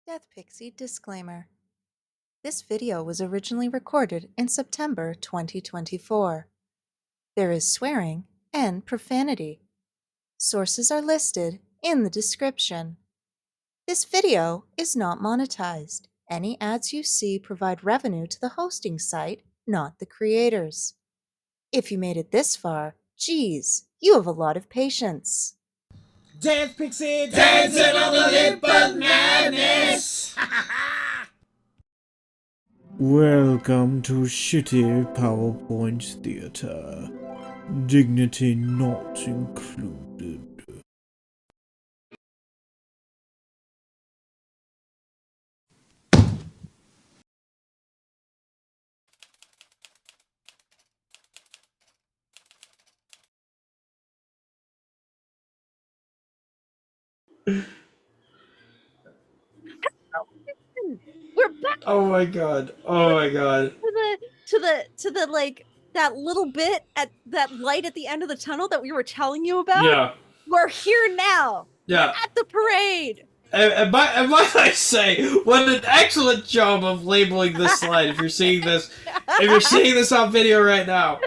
Deathpixie disclaimer. This video was originally recorded in September 2024. There is swearing and profanity. Sources are listed in the description. This video is not monetized. Any ads you see provide revenue to the hosting site, not the creators. If you made it this far, geez, you have a lot of patience. Deathpixie dancing on the lip of madness! Welcome to Shitty PowerPoint Theater. Dignity not included. We're back Oh my god. Oh my god. to the like that little bit at that light at the end of the tunnel that we were telling you about. Yeah. We're here now. Yeah. We're at the parade. And might I say, what an excellent job of labeling this slide. If you're seeing this on video right now,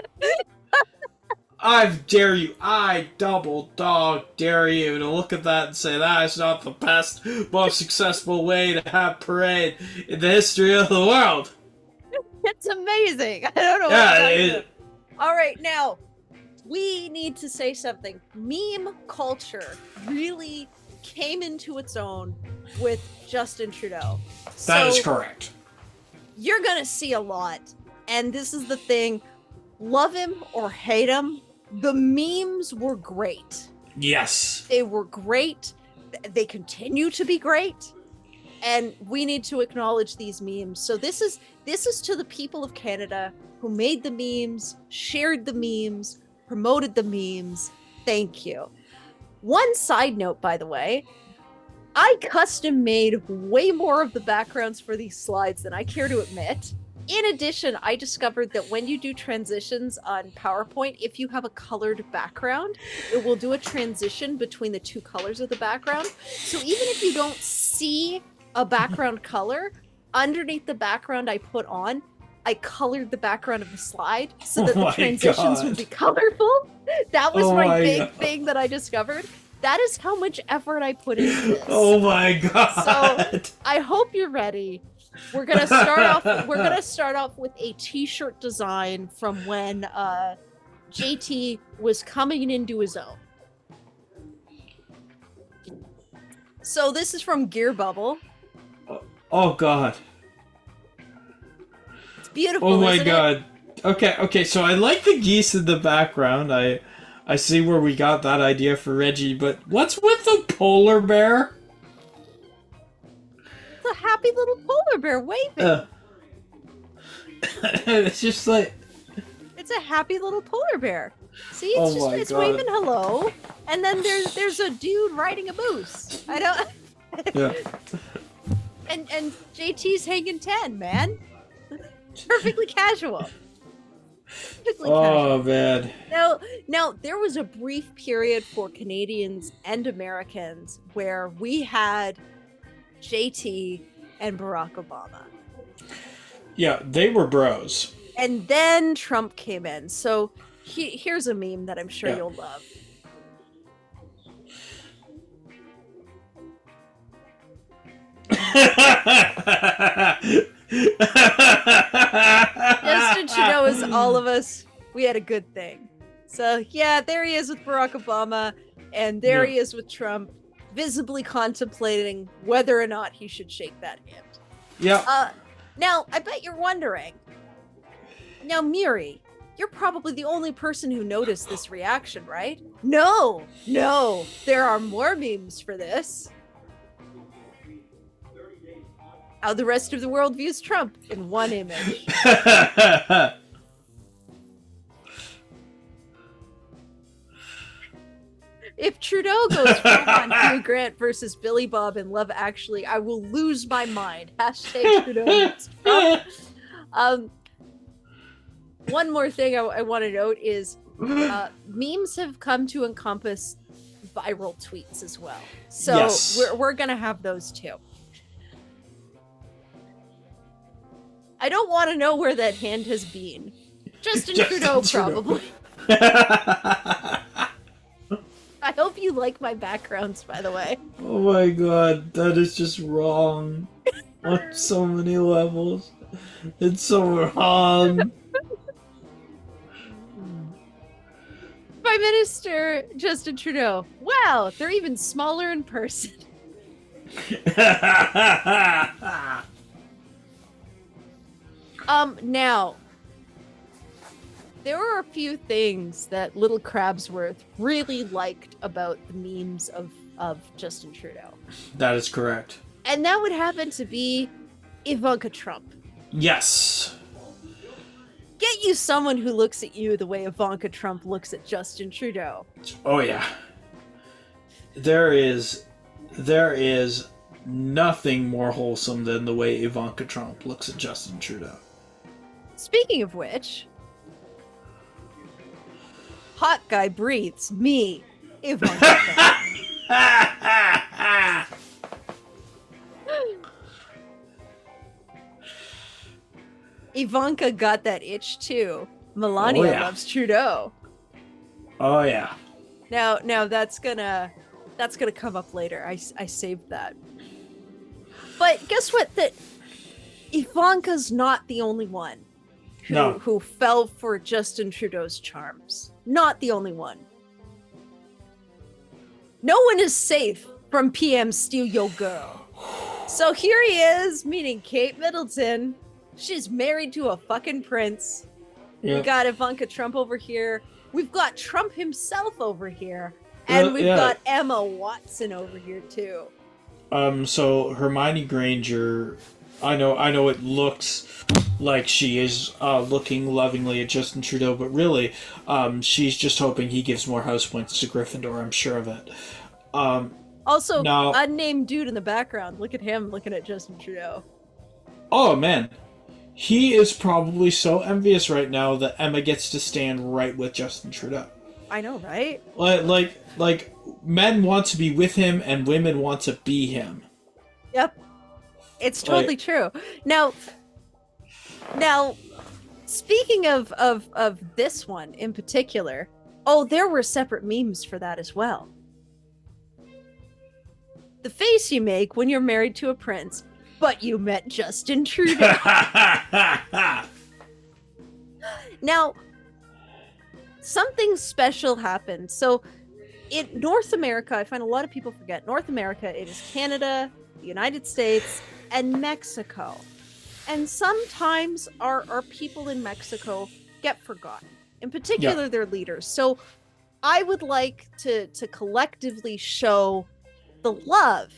I double dog dare you to look at that and say that is not the best, most successful way to have parade in the history of the world. It's amazing. I don't know. Yeah. All right, now we need to say something. Meme culture really came into its own with Justin Trudeau. That is correct. You're gonna see a lot, and this is the thing. Love him or hate him, the memes were great. Yes. They were great. They continue to be great. And we need to acknowledge these memes. So this is to the people of Canada who made the memes, shared the memes, promoted the memes. Thank you. One side note, by the way, I custom made way more of the backgrounds for these slides than I care to admit. In addition, I discovered that when you do transitions on PowerPoint, if you have a colored background, it will do a transition between the two colors of the background. So even if you don't see a background color, underneath the background I put on, I colored the background of the slide so that the transitions would be colorful. That was my big thing that I discovered. That is how much effort I put into this. Oh my god. So I hope you're ready. We're gonna start off with a t-shirt design from when JT was coming into his own. So this is from Gear Bubble. Oh god. It's beautiful. Oh my isn't god. it? Okay, so I like the geese in the background. I see where we got that idea for Reggie, but what's with the polar bear? It's a happy little polar bear waving. It's just like... It's a happy little polar bear. See, it's God. waving hello, and then there's a dude riding a moose. I don't. Yeah. And JT's hanging 10, man. Perfectly casual. Oh man. Now there was a brief period for Canadians and Americans where we had JT and Barack Obama. Yeah, they were bros. And then Trump came in. So here's a meme that I'm sure you'll love. Justin Trudeau is all of us. We had a good thing. So yeah, there he is with Barack Obama, and there he is with Trump, visibly contemplating whether or not he should shake that hand. Yeah. Now, I bet you're wondering. Now, Miri, you're probably the only person who noticed this reaction, right? No, there are more memes for this. How the rest of the world views Trump in one image. If Trudeau goes full on Hugh Grant versus Billy Bob in Love Actually, I will lose my mind. Hashtag Trudeau. One more thing I want to note is memes have come to encompass viral tweets as well. So we're going to have those too. I don't want to know where that hand has been. Justin Justin Trudeau, Trudeau. probably. I hope you like my backgrounds, by the way. Oh my god, that is just wrong on so many levels. It's so wrong. Prime Minister Justin Trudeau. Wow, they're even smaller in person. Now, there were a few things that little Crabsworth really liked about the memes of Justin Trudeau. That is correct. And that would happen to be Ivanka Trump. Yes. Get you someone who looks at you the way Ivanka Trump looks at Justin Trudeau. Oh yeah. There is nothing more wholesome than the way Ivanka Trump looks at Justin Trudeau. Speaking of which, hot guy breathes me, Ivanka Trump. Ivanka got that itch too. Melania Oh, yeah. loves Trudeau. Oh yeah. Now that's gonna come up later. I saved that. But guess what? That Ivanka's not the only one who fell for Justin Trudeau's charms. Not the only one. No one is safe from PM Steal Your Girl. So here he is meeting Kate Middleton. She's married to a fucking prince. Yep. We got Ivanka Trump over here. We've got Trump himself over here. And we've got Emma Watson over here too. So Hermione Granger, I know it looks like she is looking lovingly at Justin Trudeau, but really, she's just hoping he gives more house points to Gryffindor, I'm sure of it. Also, now, unnamed dude in the background. Look at him looking at Justin Trudeau. Oh man. He is probably so envious right now that Emma gets to stand right with Justin Trudeau. I know, right? Like men want to be with him and women want to be him. Yep. It's totally true. Now, speaking of this one in particular, there were separate memes for that as well. The face you make when you're married to a prince, but you met Justin Trudeau. Now, something special happened. So, in North America, I find a lot of people forget, North America, it is Canada, the United States, and Mexico. And sometimes our people in Mexico get forgotten, in particular their leaders. So I would like to collectively show the love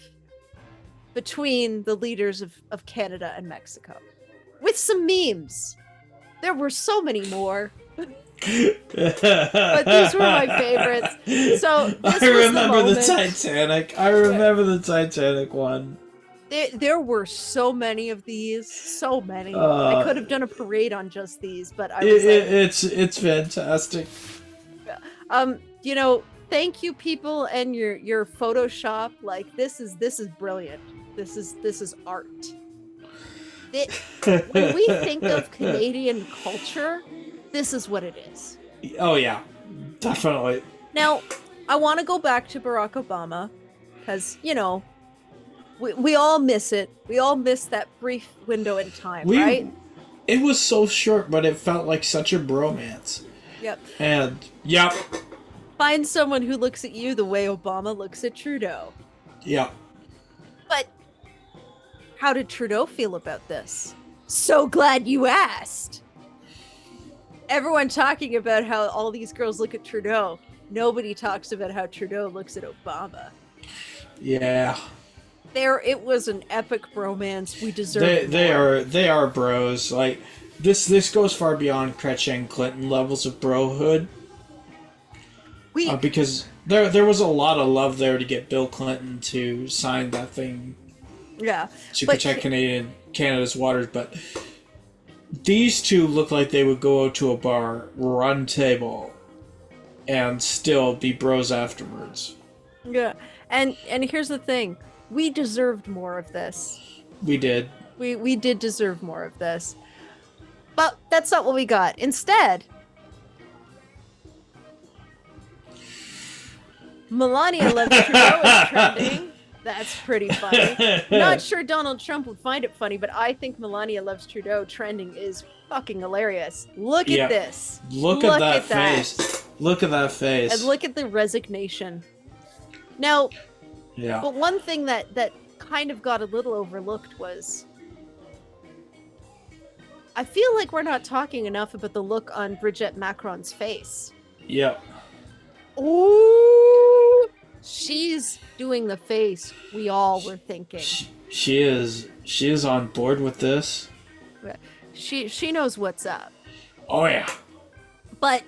between the leaders of Canada and Mexico with some memes. There were so many more. But these were my favorites. So this I was remember the the Titanic. I remember the Titanic one. There were so many of these, so many. I could have done a parade on just these, but I was it's fantastic. Thank you, people, and your Photoshop. Like this is brilliant. This is art. When we think of Canadian culture, this is what it is. Oh yeah, definitely. Now, I want to go back to Barack Obama, because we all miss it. We all miss that brief window in time, right? It was so short, but it felt like such a bromance. Yep. And yep. Find someone who looks at you the way Obama looks at Trudeau. Yep. But how did Trudeau feel about this? So glad you asked. Everyone talking about how all these girls look at Trudeau. Nobody talks about how Trudeau looks at Obama. Yeah. It was an epic bromance. We deserve they are bros. Like this goes far beyond Kretsch and Clinton levels of brohood. Because there was a lot of love there to get Bill Clinton to sign that thing. Yeah. To protect Canada's waters, but these two look like they would go out to a bar, run table, and still be bros afterwards. Yeah. And here's the thing. We deserved more of this. We did. We did deserve more of this. But that's not what we got. Instead, Melania loves Trudeau is trending. That's pretty funny. Not sure Donald Trump would find it funny, but I think Melania loves Trudeau trending is fucking hilarious. Look at this. Look at that face. Look at that face. And look at the resignation. Now, but one thing that kind of got a little overlooked was, I feel like we're not talking enough about the look on Brigitte Macron's face. Yep. Ooh, she's doing the face we all were thinking. She is on board with this. She knows what's up. Oh yeah. But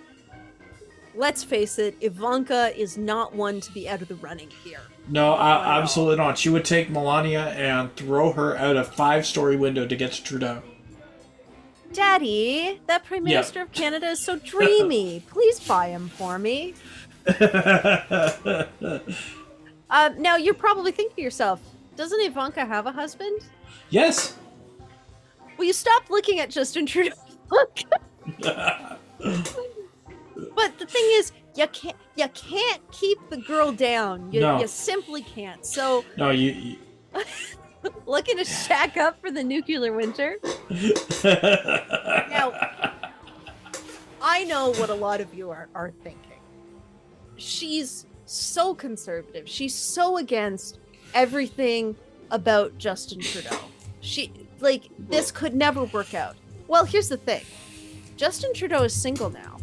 let's face it, Ivanka is not one to be out of the running here. No, absolutely not. She would take Melania and throw her out a 5-story window to get to Trudeau. Daddy, that Prime Minister of Canada is so dreamy. Please buy him for me. Now, you're probably thinking to yourself, doesn't Ivanka have a husband? Yes. Will you stop looking at Justin Trudeau? But the thing is, you can't keep the girl down. You simply can't. So no, you looking to shack up for the nuclear winter. Now, I know what a lot of you are thinking. She's so conservative. She's so against everything about Justin Trudeau. This could never work out. Well, here's the thing. Justin Trudeau is single now.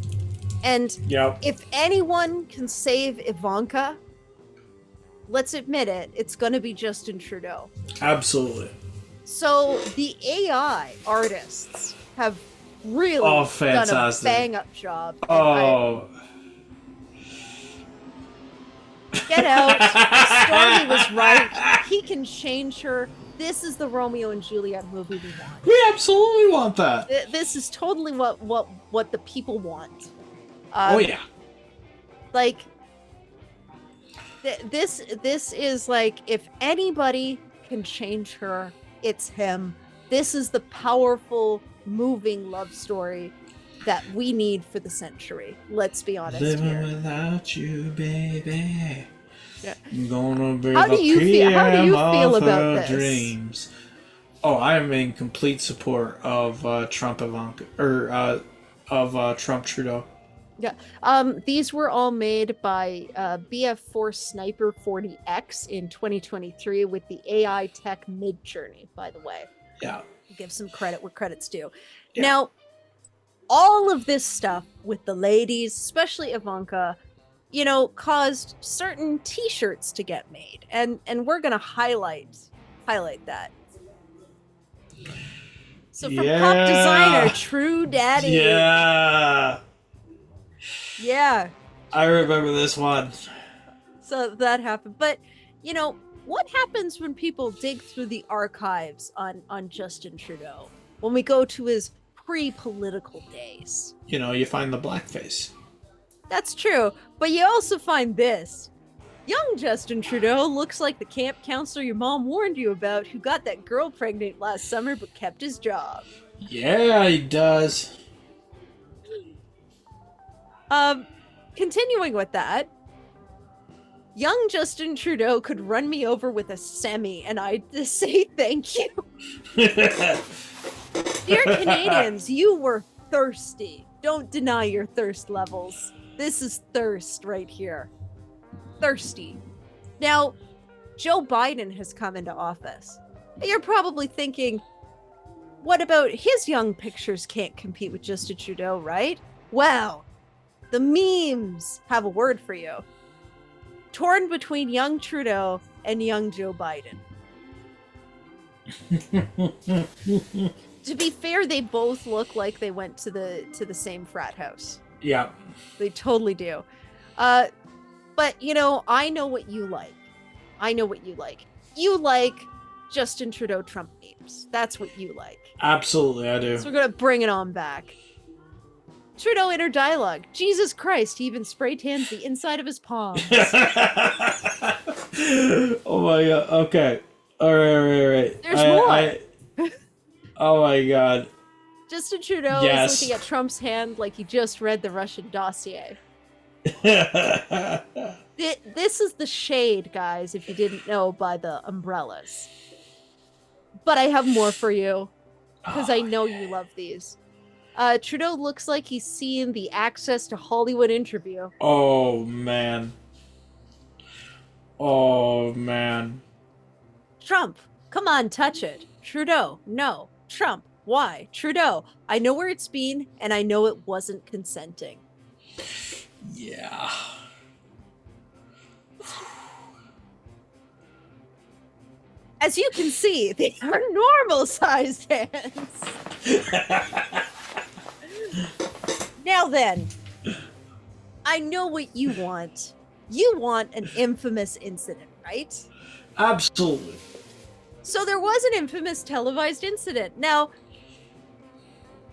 And if anyone can save Ivanka, let's admit it, it's going to be Justin Trudeau. Absolutely. So the AI artists have really done a bang-up job. Get out. Stormy was right. He can change her. This is the Romeo and Juliet movie we want. We absolutely want that. This is totally what the people want. This is like, if anybody can change her, it's him. This is the powerful, moving love story that we need for the century. Let's be honest Living here. without you, baby. Yeah. I'm gonna be How do you feel about this? Dreams. Oh, I am in complete support of Trump Ivanka, or of Trump Trudeau. Yeah. These were all made by BF4 Sniper 40X in 2023 with the AI tech Midjourney, by the way. Yeah. Give some credit where credit's due. Yeah. Now, all of this stuff with the ladies, especially Ivanka, caused certain t-shirts to get made. And we're going to highlight that. So from pop designer True Daddy. Yeah. I remember this one. So that happened. But, what happens when people dig through the archives on Justin Trudeau? When we go to his pre-political days? You find the blackface. That's true. But you also find this. Young Justin Trudeau looks like the camp counselor your mom warned you about who got that girl pregnant last summer but kept his job. Yeah, he does. Continuing with that, young Justin Trudeau could run me over with a semi and I'd just say thank you. Dear Canadians, you were thirsty. Don't deny your thirst levels. This is thirst right here. Thirsty. Now, Joe Biden has come into office. You're probably thinking, what about his young pictures can't compete with Justin Trudeau, right? Well, the memes have a word for you. Torn between young Trudeau and young Joe Biden. To be fair, they both look like they went to the same frat house. Yeah. They totally do. But, I know what you like. You like Justin Trudeau Trump memes. That's what you like. Absolutely, I do. So we're going to bring it on back. Trudeau inner dialogue. Jesus Christ, he even spray tans the inside of his palms. Oh my god. Okay. All right. There's more. Oh my god. Justin Trudeau Yes. is looking at Trump's hand like he just read the Russian dossier. This is the shade, guys, if you didn't know by the umbrellas. But I have more for you, because I know you love these. Trudeau looks like he's seeing the Access to Hollywood interview. Oh, man. Oh, man. Trump, come on, touch it. Trudeau, no. Trump, why? Trudeau, I know where it's been, and I know it wasn't consenting. Yeah. As you can see, they are normal-sized hands. Now then, I know what you want. You want an infamous incident, right? Absolutely. So there was an infamous televised incident. Now,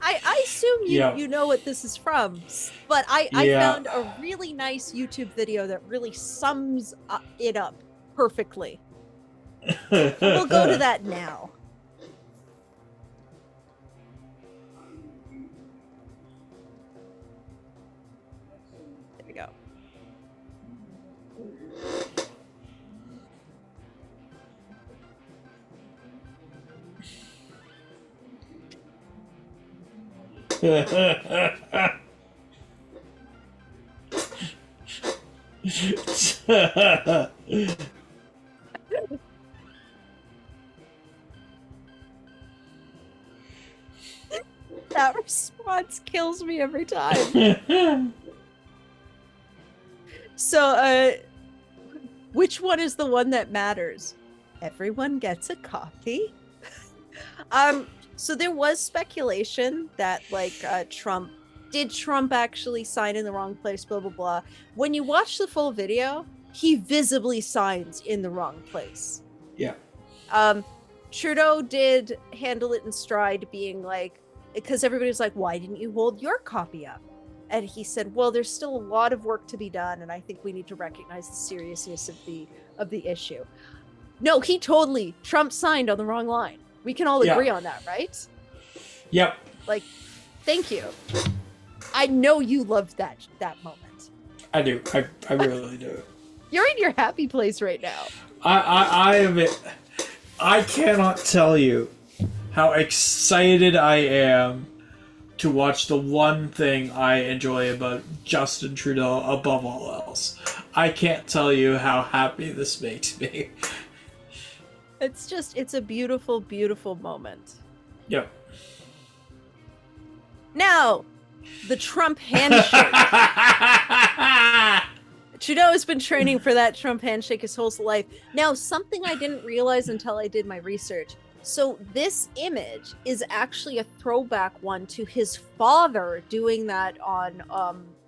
I assume you know what this is from, but I found a really nice YouTube video that really sums it up perfectly. We'll go to that now. There we go. That response kills me every time. So, which one is the one that matters? Everyone gets a copy. So there was speculation that, like, Trump actually sign in the wrong place, blah, blah, blah. When you watch the full video, he visibly signs in the wrong place. Yeah. Trudeau did handle it in stride, being like, because everybody's like, why didn't you hold your copy up? And he said, well, there's still a lot of work to be done, and I think we need to recognize the seriousness of the issue. No, Trump signed on the wrong line. We can all agree on that, right? Yep. Like, thank you. I know you loved that moment. I do. I really do. You're in your happy place right now. I cannot tell you how excited I am to watch the one thing I enjoy about Justin Trudeau above all else. I can't tell you how happy this makes me. It's a beautiful, beautiful moment. Yep. Now, the Trump handshake. Trudeau has been training for that Trump handshake his whole life. Now, something I didn't realize until I did my research. So this image is actually a throwback one to his father doing that on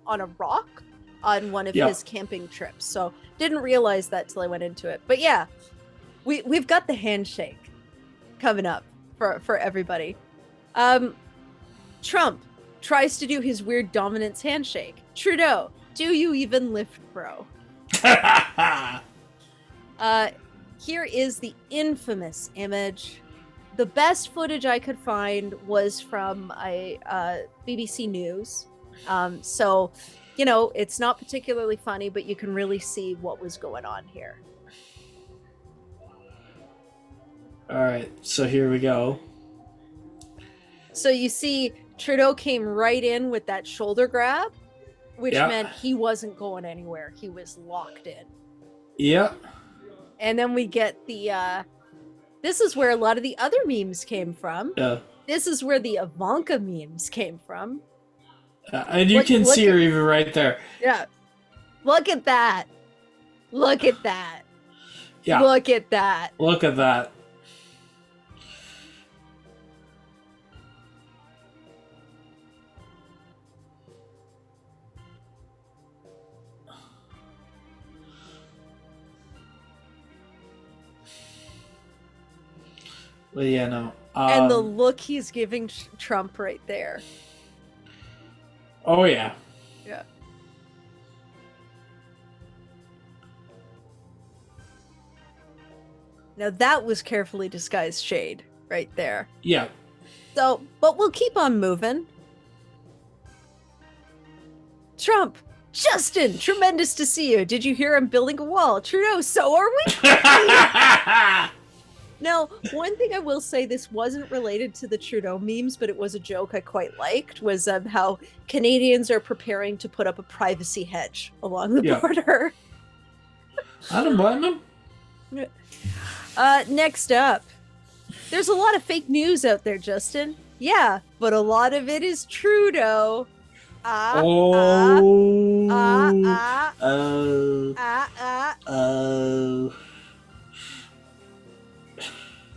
a rock on one of his camping trips. So didn't realize that till I went into it. But yeah, we've got the handshake coming up for everybody. Trump tries to do his weird dominance handshake. Trudeau, do you even lift, bro? Here is the infamous image. The best footage I could find was from BBC News. So, you know, it's not particularly funny, but you can really see what was going on here. All right, so here we go. So you see Trudeau came right in with that shoulder grab, which meant he wasn't going anywhere. He was locked in. Yeah. And then we get the, this is where a lot of the other memes came from. Yeah. This is where the Ivanka memes came from. And you can see her even right there. Yeah. Look at that. Look at that. Yeah. Look at that. Look at that. Well, yeah, no. And the look he's giving Trump right there. Oh, yeah. Yeah. Now that was carefully disguised shade right there. Yeah. So, but we'll keep on moving. Trump, Justin, tremendous to see you. Did you hear I'm building a wall? Trudeau, so are we. Now, one thing I will say, this wasn't related to the Trudeau memes, but it was a joke I quite liked, was how Canadians are preparing to put up a privacy hedge along the border. I don't blame them. Next up, there's a lot of fake news out there, Justin. Yeah, but a lot of it is Trudeau.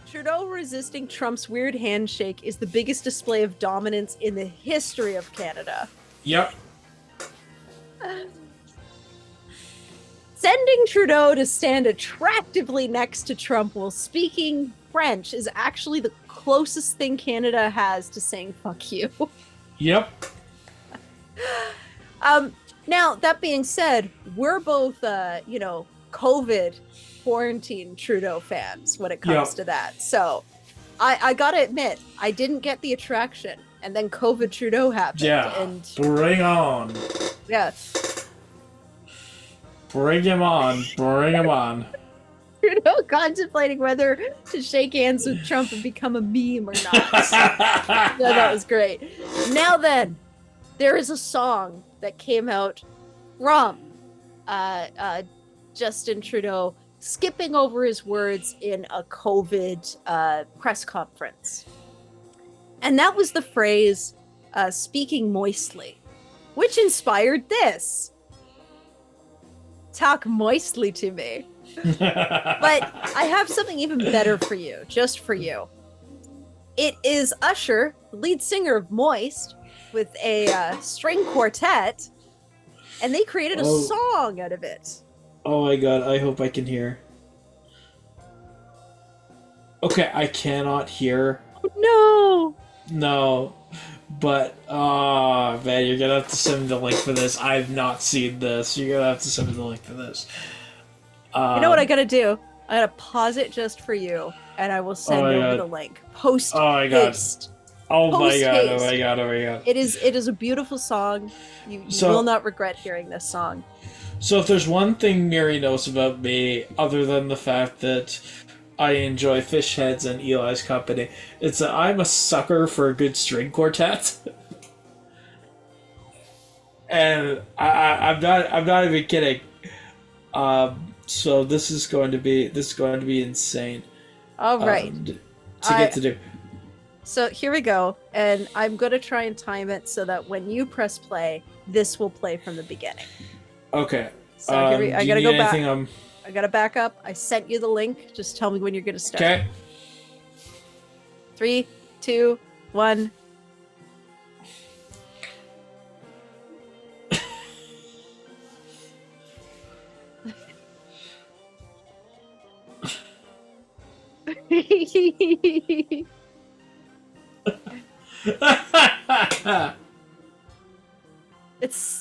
Trudeau resisting Trump's weird handshake is the biggest display of dominance in the history of Canada. Yep. Sending Trudeau to stand attractively next to Trump while speaking French is actually the closest thing Canada has to saying fuck you. Yep. Now, that being said, we're both, COVID quarantine Trudeau fans when it comes to that. So I gotta admit, I didn't get the attraction. And then COVID Trudeau happened. Yeah. And bring on. yeah. Bring him on. Bring him on. Trudeau contemplating whether to shake hands with Trump and become a meme or not. No, that was great. Now then, there is a song that came out from Justin Trudeau skipping over his words in a COVID press conference. And that was the phrase, speaking moistly, which inspired this. Talk moistly to me. But I have something even better for you, just for you. It is Usher, the lead singer of Moist, with a string quartet, and they created a song out of it. Oh my god, I hope I can hear. Okay, I cannot hear. Oh, No. But, man, you're gonna have to send me the link for this. I've not seen this. You're gonna have to send me the link for this. you know what I gotta do? I gotta pause it just for you, and I will send over the link. Post haste. Oh my god, Post-haste. oh my god, oh my god. It is a beautiful song. You will not regret hearing this song. So if there's one thing Mary knows about me, other than the fact that I enjoy fish heads and Eli's company, it's that I'm a sucker for a good string quartet. And I'm not even kidding. So this is going to be insane. All right. To do. So here we go, and I'm gonna try and time it so that when you press play, this will play from the beginning. Okay. So I gotta go back. Anything, I gotta back up. I sent you the link. Just tell me when you're gonna start. Okay. 3, 2, 1.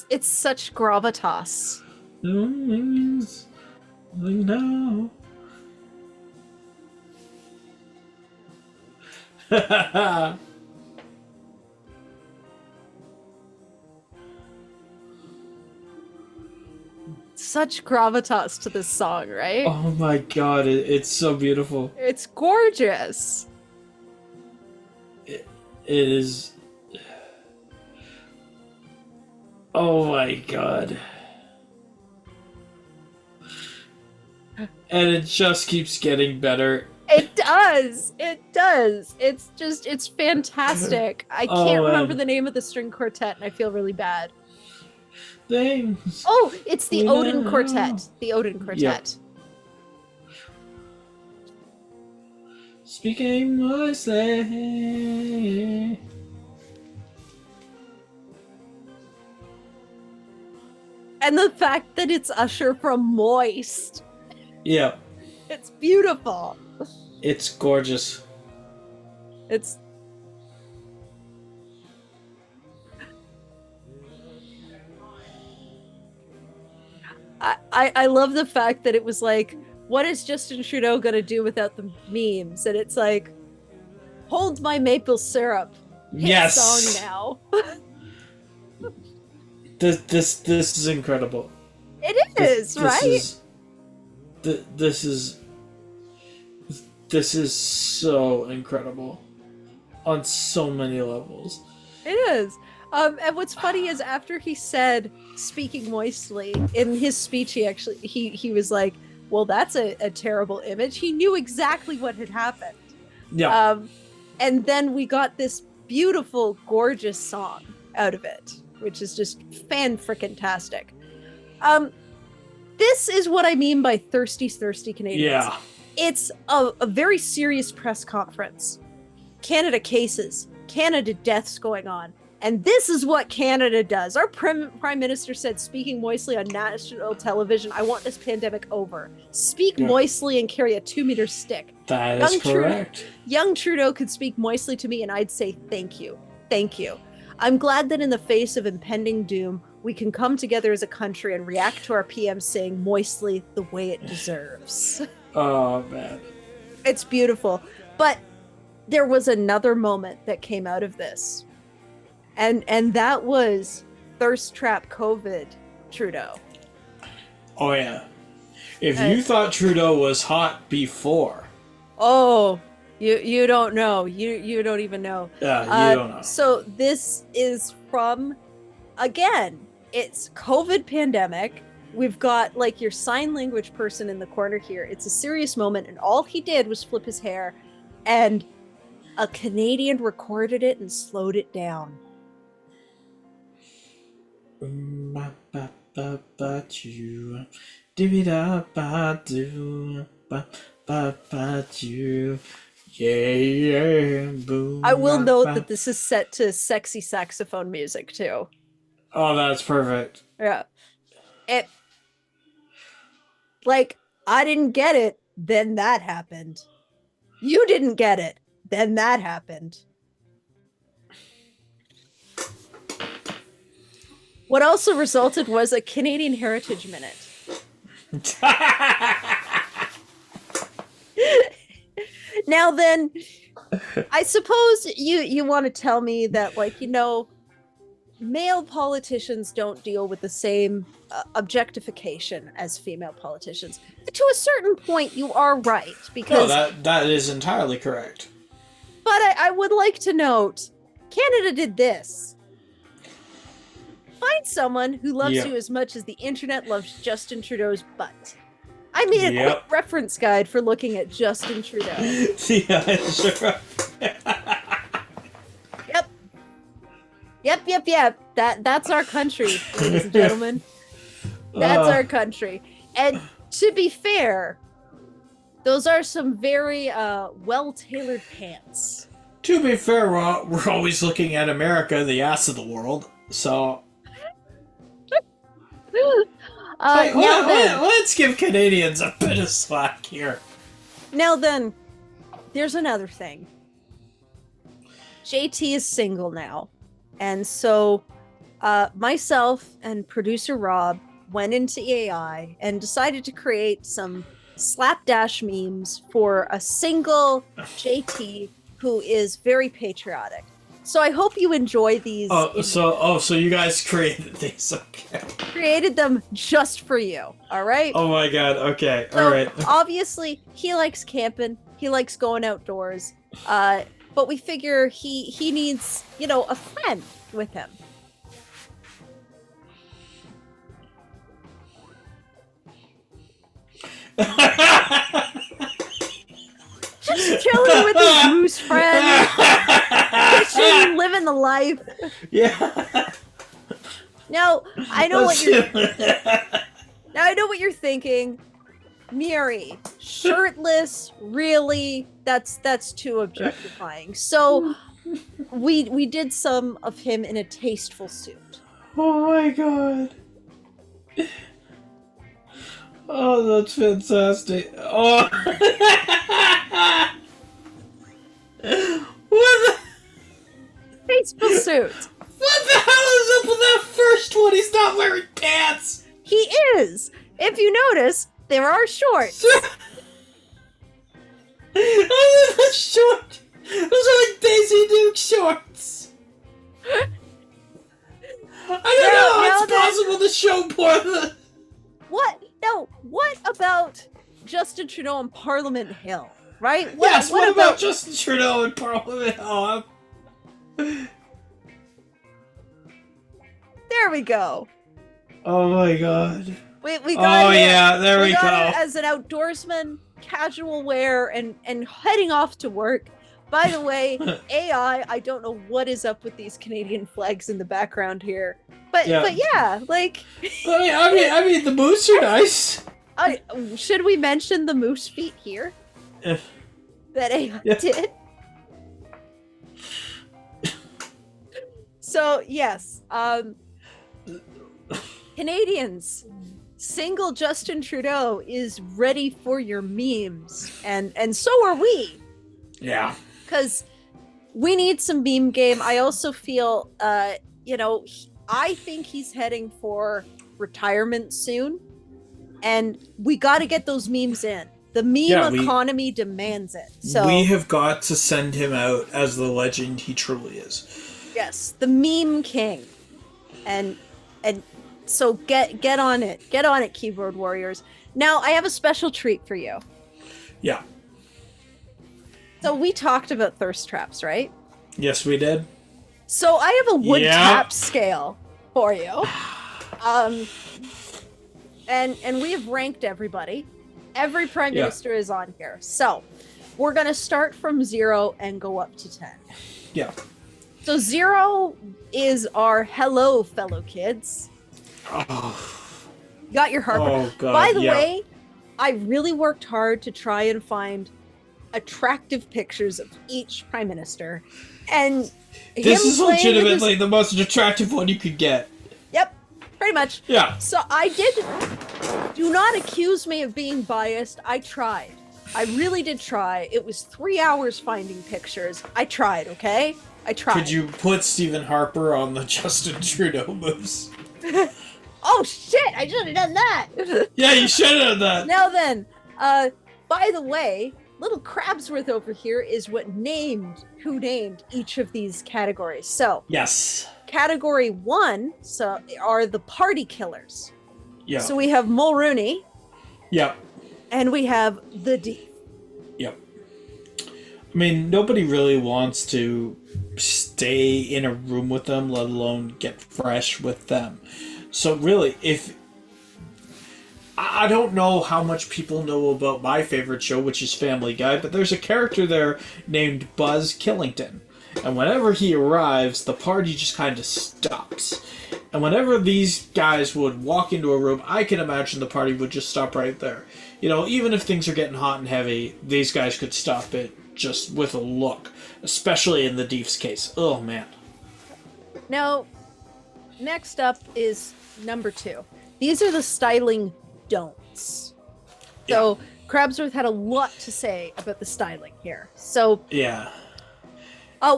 It's such gravitas. No. Such gravitas to this song, right? Oh my god, it's so beautiful. It's gorgeous. It is. Oh my god. And it just keeps getting better. It does. It does. It's fantastic. I can't remember the name of the string quartet, and I feel really bad. Things. Oh, it's the Odin Quartet. The Odin Quartet. Yep. Speaking mostly. And the fact that it's Usher from Moist. Yeah. It's beautiful. It's gorgeous. It's... I love the fact that it was like, what is Justin Trudeau gonna do without the memes? And it's like, Hold My Maple Syrup. Hit Yes. song now. This is incredible. It is, right? This is so incredible on so many levels. It is. And what's funny is after he said "speaking moistly" in his speech, he was like, "Well, that's a terrible image." He knew exactly what had happened. Yeah. And then we got this beautiful, gorgeous song out of it, which is just fan-frickin-tastic. This is what I mean by thirsty Canadians. Yeah. It's a very serious press conference. Canada cases, Canada deaths going on. And this is what Canada does. Our Prime Minister said, speaking moistly on national television, I want this pandemic over. Speak moistly and carry a 2-meter stick. That is correct. Young Trudeau could speak moistly to me and I'd say, thank you. Thank you. I'm glad that in the face of impending doom, we can come together as a country and react to our PM saying moistly the way it deserves. Oh, man. It's beautiful. But there was another moment that came out of this. And that was thirst trap COVID Trudeau. Oh, yeah. If you thought Trudeau was hot before. Oh, you don't know. You don't even know. Yeah, you don't know. So this is from, again, it's COVID pandemic. We've got like your sign language person in the corner here. It's a serious moment. And all he did was flip his hair and a Canadian recorded it and slowed it down. I will note that this is set to sexy saxophone music too. Oh, that's perfect. Yeah. It, like, I didn't get it, then that happened. You didn't get it, then that happened. What also resulted was a Canadian Heritage Minute. Now then, I suppose you want to tell me that, like, you know, male politicians don't deal with the same objectification as female politicians. To a certain point, you are right, because that is entirely correct. But I would like to note, Canada did this. Find someone who loves you as much as the internet loves Justin Trudeau's butt. I made a quick reference guide for looking at Justin Trudeau. Yeah, sure. Yep. That's our country, ladies and gentlemen. That's our country. And to be fair, those are some very well-tailored pants. To be fair, we're always looking at America, the ass of the world, so... let's give Canadians a bit of slack here. Now then, there's another thing. JT is single now. And so myself and producer Rob went into AI and decided to create some slapdash memes for a single JT who is very patriotic. So I hope you enjoy these. So you guys created these, okay. Created them just for you, all right? Oh my god, okay, So, alright. Obviously, he likes camping, he likes going outdoors, but we figure he needs, you know, a friend with him. Just chilling with his loose friends, fishing, living the life. Yeah. Now I know what you're thinking. Miri, shirtless, really? That's too objectifying. So we did some of him in a tasteful suit. Oh my god. Oh, that's fantastic. Oh. What the? Tasteful suit. What the hell is up with that first one? He's not wearing pants. He is. If you notice, there are shorts. Those are shorts. I don't know how it's possible to show porn. What? No. What about Justin Trudeau on Parliament Hill? Right? What about Justin Trudeau in Parliament Hill? There we go. Oh my god. We got there we go. it as an outdoorsman, casual wear, and heading off to work. By the way, AI, I don't know what is up with these Canadian flags in the background here, but yeah, like. I mean, the moose are nice. Should we mention the moose feet here? That AI did. So yes, Canadians, single Justin Trudeau is ready for your memes, and so are we. Yeah. Because we need some meme game. I also feel, I think he's heading for retirement soon, and we got to get those memes in. The meme economy demands it. So we have got to send him out as the legend he truly is. Yes, the meme king, and so get on it, keyboard warriors. Now I have a special treat for you. Yeah. So we talked about thirst traps, right? Yes, we did. So I have a wood tap scale for you. And we have ranked everybody. Every prime minister is on here. So we're gonna start from 0 and go up to 10. Yeah. So 0 is our hello, fellow kids. Oh. Got your heart. Oh, God. By the way, I really worked hard to try and find attractive pictures of each prime minister, and this is legitimately the most attractive one you could get. Yep, pretty much. Yeah. So I did. Do not accuse me of being biased. I tried. I really did try. It was 3 hours finding pictures. I tried. Okay, I tried. Could you put Stephen Harper on the Justin Trudeau moves? Oh shit! I should have done that. Yeah, you should have done that. Now then, by the way, little Crabsworth over here is who named each of these categories. So yes, category 1 are the party killers. Yeah. So we have Mulrooney. Yep. And we have the D. Yep. I mean, nobody really wants to stay in a room with them, let alone get fresh with them. So really, I don't know how much people know about my favorite show, which is Family Guy, but there's a character there named Buzz Killington. And whenever he arrives, the party just kind of stops. And whenever these guys would walk into a room, I can imagine the party would just stop right there. You know, even if things are getting hot and heavy, these guys could stop it just with a look. Especially in the Deef's case. Oh, man. Now, next up is number 2. These are the styling don'ts. So Crabsworth had a lot to say about the styling here. So yeah,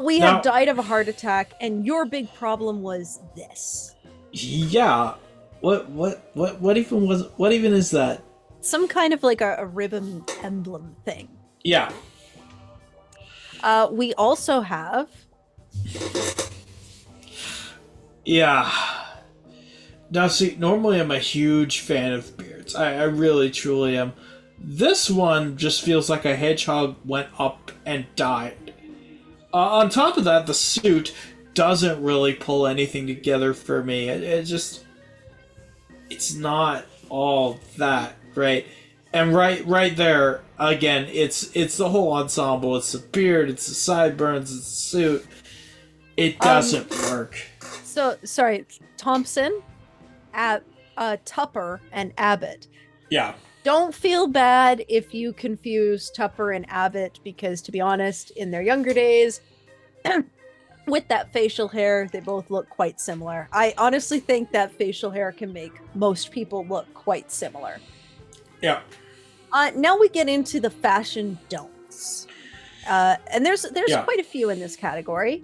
we have died of a heart attack, and your big problem was this. Yeah, what even is that? Some kind of like a ribbon emblem thing. Yeah. We also have. Yeah. Now, see, normally I'm a huge fan of beards. I really, truly am. This one just feels like a hedgehog went up and died. On top of that, the suit doesn't really pull anything together for me. It's not all that great. And right there, again, it's the whole ensemble. It's the beard, it's the sideburns, it's the suit. It doesn't work. So, sorry, Thompson, Tupper, and Abbott. Yeah. Don't feel bad if you confuse Tupper and Abbott, because to be honest, in their younger days, with that facial hair, they both look quite similar. I honestly think that facial hair can make most people look quite similar. Yeah. Now we get into the fashion don'ts. And there's quite a few in this category.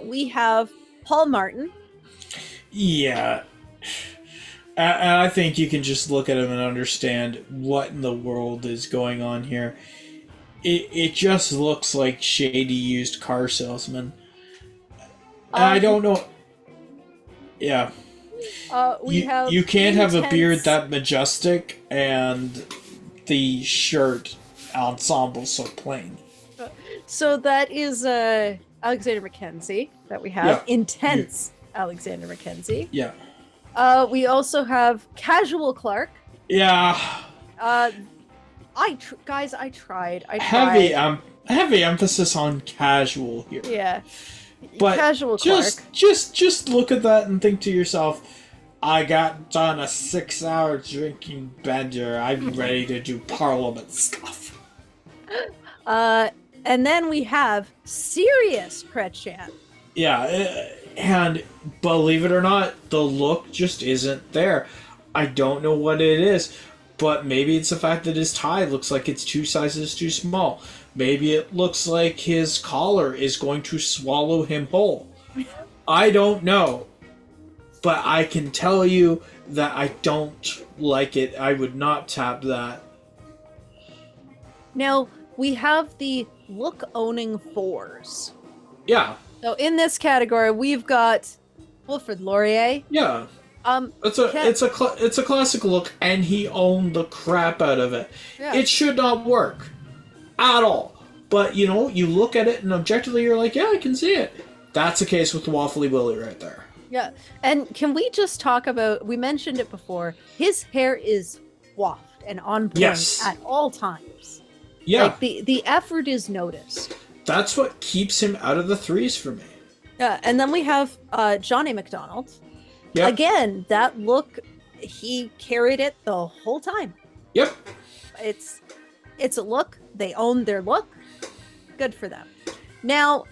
We have Paul Martin. Yeah. And I think you can just look at him and understand what in the world is going on here. It just looks like shady used car salesman. And I don't know. Yeah. You can't have a beard that majestic and the shirt ensemble so plain. So that is Alexander Mackenzie that we have. Yeah. Intense Alexander Mackenzie. Yeah. We also have Casual Clark. Yeah. Guys, I tried. Heavy emphasis on casual here. Yeah. But Casual Clark. just look at that and think to yourself, I got done a 6-hour drinking bender. I'm ready to do Parliament stuff. And then we have Serious Kretchan. Yeah, and believe it or not, the look just isn't there. I don't know what it is, but maybe it's the fact that his tie looks like it's 2 sizes too small. Maybe it looks like his collar is going to swallow him whole. I don't know. But I can tell you that I don't like it. I would not tap that. Now, we have the look-owning 4s. Yeah. So in this category, we've got Wilfrid Laurier. Yeah. It's a classic look, and he owned the crap out of it. Yeah. It should not work at all. But you look at it and objectively, you're like, yeah, I can see it. That's the case with Waffly Willie right there. Yeah, and can we just talk about? We mentioned it before. His hair is coiffed and on point at all times. Yeah, like the effort is noticed. That's what keeps him out of the 3s for me. Yeah, and then we have Johnny McDonald. Yep. Again, that look, he carried it the whole time. Yep. It's a look. They own their look. Good for them. Now,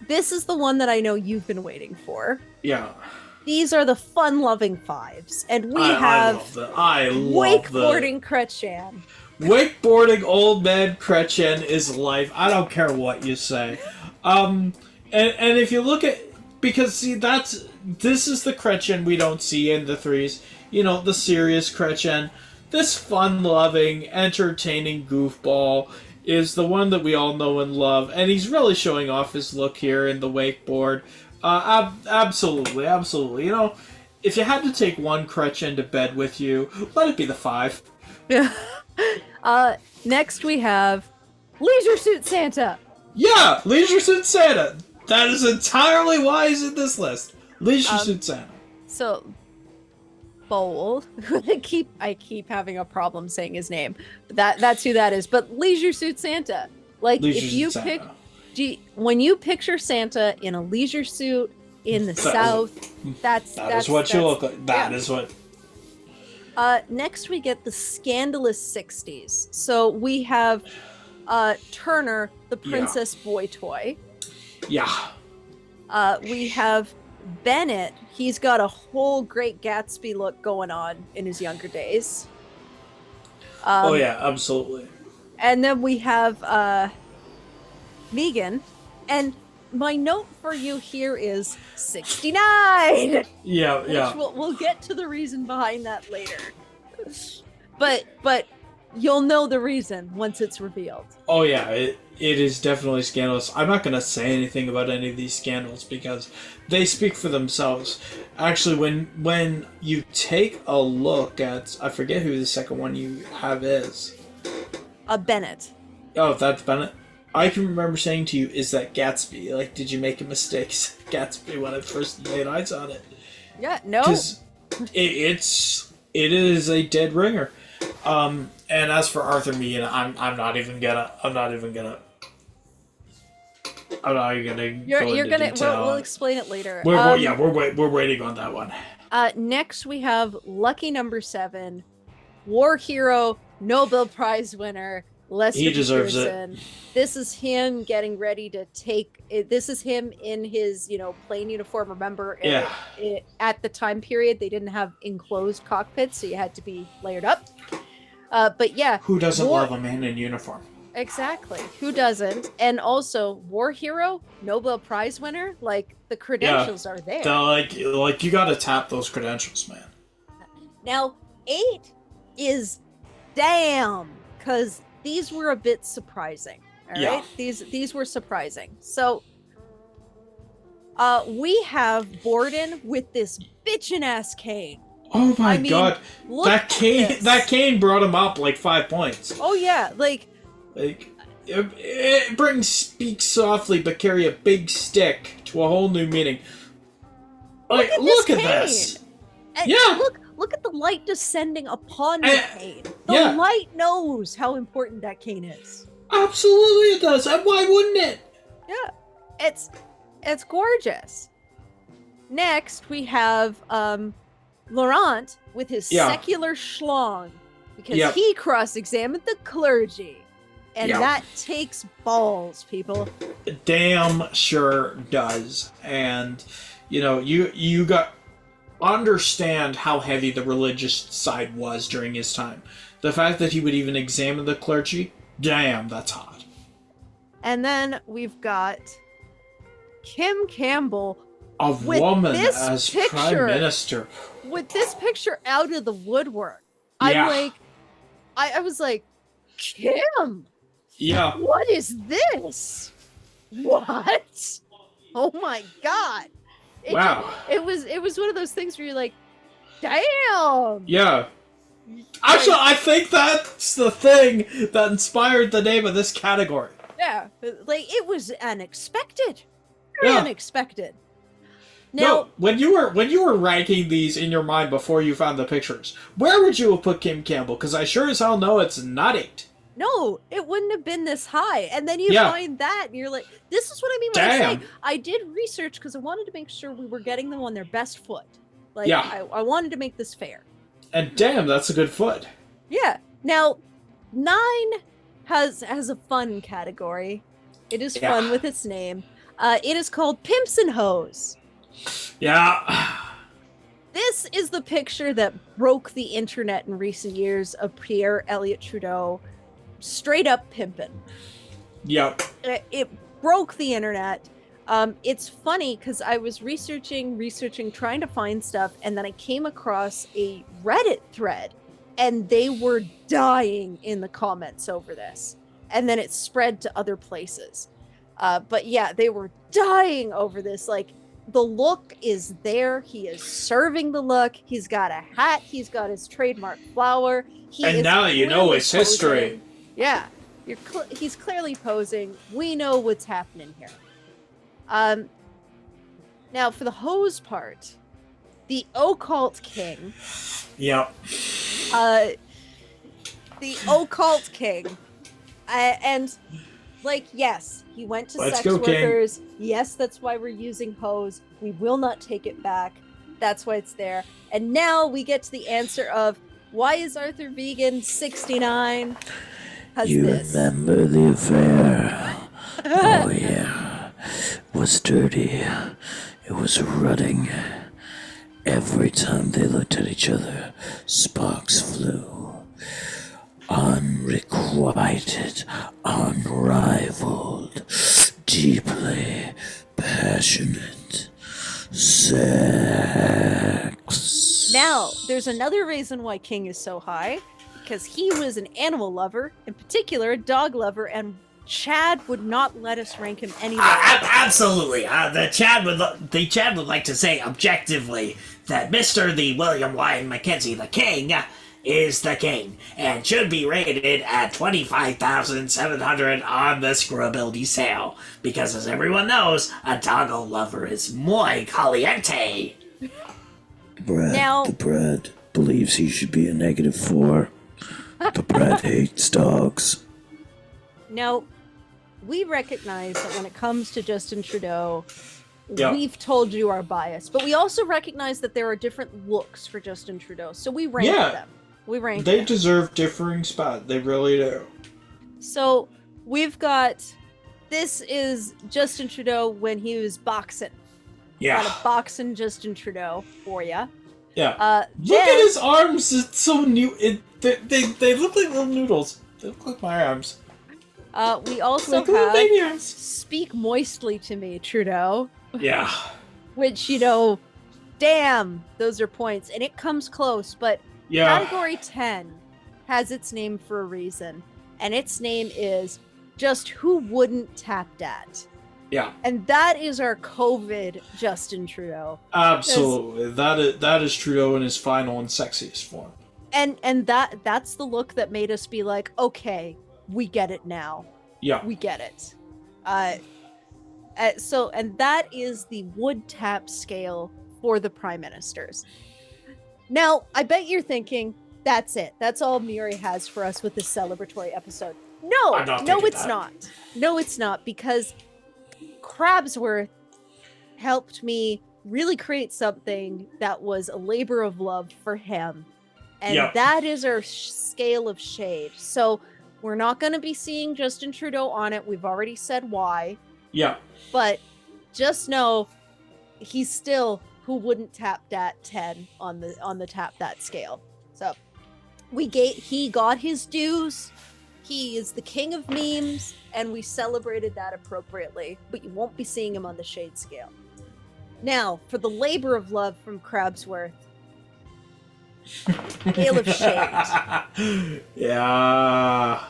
this is the one that I know you've been waiting for. Yeah. These are the fun-loving 5s, and we have wakeboarding Kretchan. Wakeboarding old man Kretchen is life. I don't care what you say. And if you look at, because see, this is the Kretchen we don't see in the 3s. The serious Kretchen. This fun-loving, entertaining goofball is the one that we all know and love, and he's really showing off his look here in the wakeboard. Absolutely. If you had to take one Kretchen to bed with you, let it be the 5. Yeah. Next we have Leisure Suit Santa. Yeah, Leisure Suit Santa. That is entirely why he's in this list. Leisure Suit Santa. So bold. I keep having a problem saying his name. That's who that is. But Leisure Suit Santa. Like Leisure if you Suit pick Santa. When you picture Santa in a leisure suit in the South, that is what you look like. That is what. Next we get the scandalous 60s. So we have Turner, the princess boy toy. Yeah. We have Bennett. He's got a whole Great Gatsby look going on in his younger days. Oh yeah, absolutely. And then we have Megan. And my note for you here is 69. Yeah. We'll get to the reason behind that later. But you'll know the reason once it's revealed. Oh yeah, it is definitely scandalous. I'm not going to say anything about any of these scandals because they speak for themselves. Actually, when you take a look at, I forget who the second one you have is. Bennett. Oh, that's Bennett. I can remember saying to you, is that Gatsby? Like, did you make a mistake, Gatsby, when I first laid eyes on it? Yeah, no. Because it is a dead ringer. And as for Arthur Meehan, I'm not even gonna You're gonna detail. we'll explain it later. We're waiting on that one. Next we have lucky number 7, war hero, Nobel Prize winner, Lester He deserves Peterson. This is him getting ready to take. This is him in his plain uniform. Remember, at the time period they didn't have enclosed cockpits, so you had to be layered up. But yeah, who doesn't love a man in uniform? Exactly. Who doesn't? And also, war hero, Nobel Prize winner. Like the credentials are there. Like you gotta tap those credentials, man. Now 8 is damn, because these were a bit surprising. All right, these were surprising. So We have Borden with this bitchin' ass cane. Oh my I mean, god. look That at cane this. that cane brought him up like 5 points. Oh yeah, like Like it brings speak softly but carry a big stick to a whole new meaning. Like look at this. And Yeah. look at the light descending upon the cane. The yeah. light knows how important that cane is. Absolutely it does. And why wouldn't it? Yeah. It's gorgeous. Next we have Laurent with his secular schlong because he cross-examined the clergy. And that takes balls, people. Damn sure does. And you got understand how heavy the religious side was during his time. The fact that he would even examine the clergy, damn, that's hot. And then we've got Kim Campbell, A woman as picture, prime minister. with this picture out of the woodwork. Yeah. I'm like, I was like, Kim, Yeah. what is this? What? Oh my god! Wow. It was one of those things where you're like, damn. Yeah. Actually, I think that's the thing that inspired the name of this category. Yeah, like it was unexpected. Yeah. Unexpected. Now, No, when you were ranking these in your mind before you found the pictures, where would you have put Kim Campbell? Because I sure as hell know it's not 8. no, it wouldn't have been this high. And then you find that, and you're like, this is what I mean when I say I did research because I wanted to make sure we were getting them on their best foot. Like, I wanted to make this fair. And damn, that's a good foot. Yeah. Now, 9 has a fun category. It is fun with its name. It is called Pimps and Hoes. Yeah. This is the picture that broke the internet in recent years of Pierre Elliott Trudeau straight up pimping. Yep. It broke the internet. It's funny because I was researching, trying to find stuff, and then I came across a Reddit thread, and they were dying in the comments over this. And then it spread to other places. But yeah, they were dying over this. Like, the look is there. He is serving the look. He's got a hat. He's got his trademark flower. And now you know it's history. Yeah, he's clearly posing. We know what's happening here. Now for the hose part, the occult king. Yep. The occult king, and like, yes, he went to sex workers. Yes, that's why we're using hose. We will not take it back. That's why it's there. And now we get to the answer of why is Arthur Vegan 69? You remember the affair? Oh yeah, it was dirty. It was rutting. Every time they looked at each other, sparks flew. Unrequited, unrivaled, deeply passionate sex. Now, there's another reason why King is so high, because he was an animal lover, in particular a dog lover, and Chad would not let us rank him any lower. Absolutely. The Chad would like to say objectively that Mr. the William Lyon Mackenzie, the King, is the king, and should be rated at 25,700 on the Scrubbildy sale, because as everyone knows, a doggo lover is muy caliente. The Brad believes he should be a -4. The Brad hates dogs. Now, we recognize that when it comes to Justin Trudeau, we've told you our bias, but we also recognize that there are different looks for Justin Trudeau, so we rank them. They deserve differing spots. They really do. So we've got, this is Justin Trudeau when he was boxing. Yeah. Got a boxing Justin Trudeau for you. Yeah. Look at his arms. It's so new. They look like little noodles. They look like my arms. We also like little have baby arms. Speak Moistly to Me, Trudeau. Yeah. Which, damn, those are points. And it comes close, but Category 10 has its name for a reason. And its name is Just Who Wouldn't Tap Dat. Yeah, And that is our COVID Justin Trudeau. absolutely. That is Trudeau in his final and sexiest form. And that's the look that made us be like, okay, we get it now. Yeah. We get it. And that is the wood tap scale for the prime ministers. Now, I bet you're thinking, that's it. That's all Miri has for us with this celebratory episode. No, I'm not no, thinking it's that. not. No, it's not, because Crabsworth helped me really create something that was a labor of love for him. And Yep. that is our scale of shade. So we're not going to be seeing Justin Trudeau on it. We've already said why. Yeah. But just know he's still who wouldn't tap that 10 on the tap that scale. So he got his dues. He is the king of memes, and we celebrated that appropriately. But you won't be seeing him on the shade scale. Now, for the labor of love from Crabsworth, scale of shade. Yeah.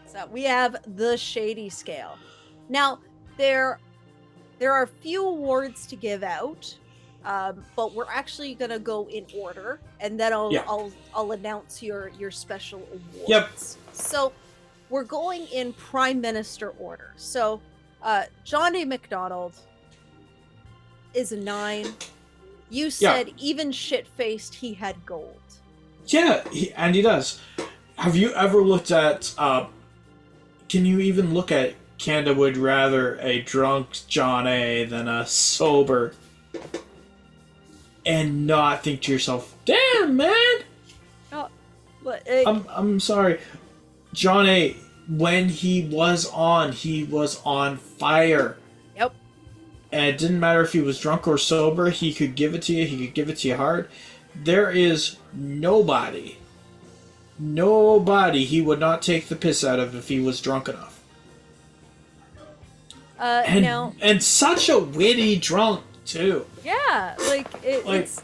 So we have the shady scale. Now, there are a few awards to give out, but we're actually gonna go in order, and then I'll announce your special awards. Yep. So we're going in Prime Minister order. So John A. MacDonald is a 9. You said even shit-faced he had gold. Yeah, and he does. Have you ever looked at, can you even look at Canada would rather a drunk John A than a sober, and not think to yourself, damn, man! Oh, but, I'm sorry. John A, when he was on fire. Yep. And it didn't matter if he was drunk or sober, he could give it to you, he could give it to you hard. There is nobody he would not take the piss out of if he was drunk enough. And such a witty drunk, too. Yeah, it's...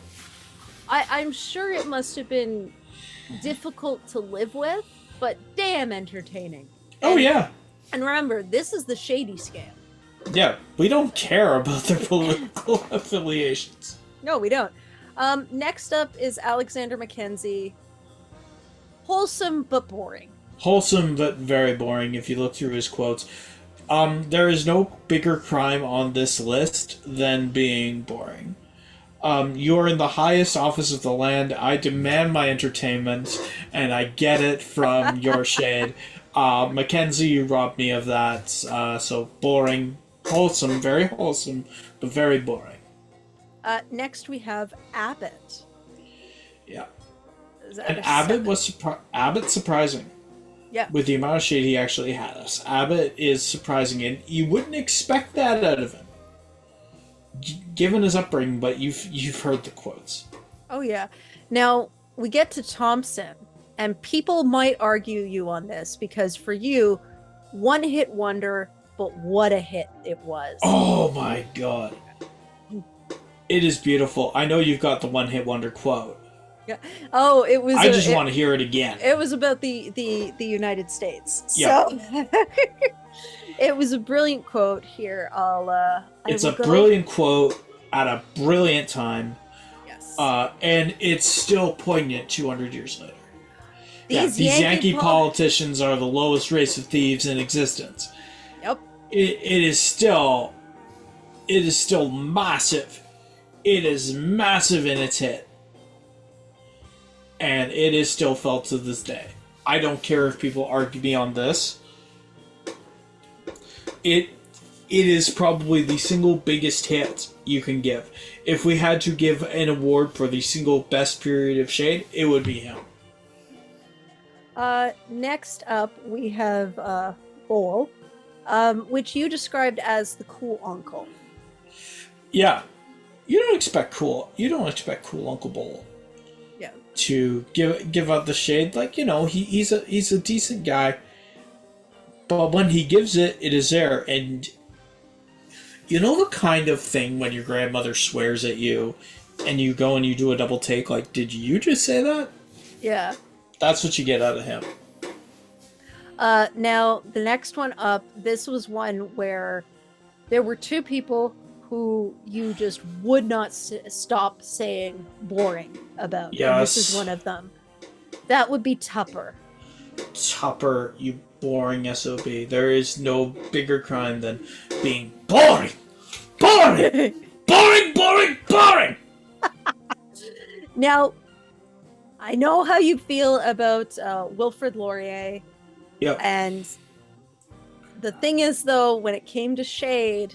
I'm sure it must have been difficult to live with, but damn entertaining. Oh, yeah. And remember, this is the shady scale. Yeah, we don't care about their political affiliations. No, we don't. Next up is Alexander Mackenzie. Wholesome but boring. Wholesome but very boring if you look through his quotes. There is no bigger crime on this list than being boring. You are in the highest office of the land. I demand my entertainment, and I get it from your shade. Mackenzie, you robbed me of that. So boring, wholesome, very wholesome, but very boring. Next we have Abbott. Yeah. And Abbott was Abbott's surprising. Yeah. With the amount of shade he actually had us. Abbott is surprising, and you wouldn't expect that out of him. Given his upbringing, but you've heard the quotes. Oh yeah. Now we get to Thompson, and people might argue you on this because for you, one hit wonder, but what a hit it was. Oh my god. It is beautiful. I know you've got the one hit wonder quote. Yeah. Oh, it was. I just want to hear it again. It was about the United States. Yeah. So it was a brilliant quote. Here, it's a brilliant quote at a brilliant time. Yes. And it's still poignant 200 years later. These Yankee politicians are the lowest race of thieves in existence. Yep. It is still massive. It is massive in its hit. And it is still felt to this day. I don't care if people argue me on this. It is probably the single biggest hit you can give. If we had to give an award for the single best period of shade, it would be him. Next up, we have Bol, which you described as the cool uncle. Yeah, you don't expect cool Uncle Bol. Yeah. To give out the shade, like, you know, he's a decent guy, but when he gives it, it is there. And you know the kind of thing when your grandmother swears at you, and you go and you do a double take, like, did you just say that? Yeah. That's what you get out of him. Now, the next one up, this was one where there were two people who you just would not stop saying boring about. Yes. And this is one of them. That would be Tupper. Tupper, you boring SOB. There is no bigger crime than being boring! Boring! Boring, boring, boring! Now, I know how you feel about Wilfrid Laurier. Yep. And the thing is, though, when it came to shade,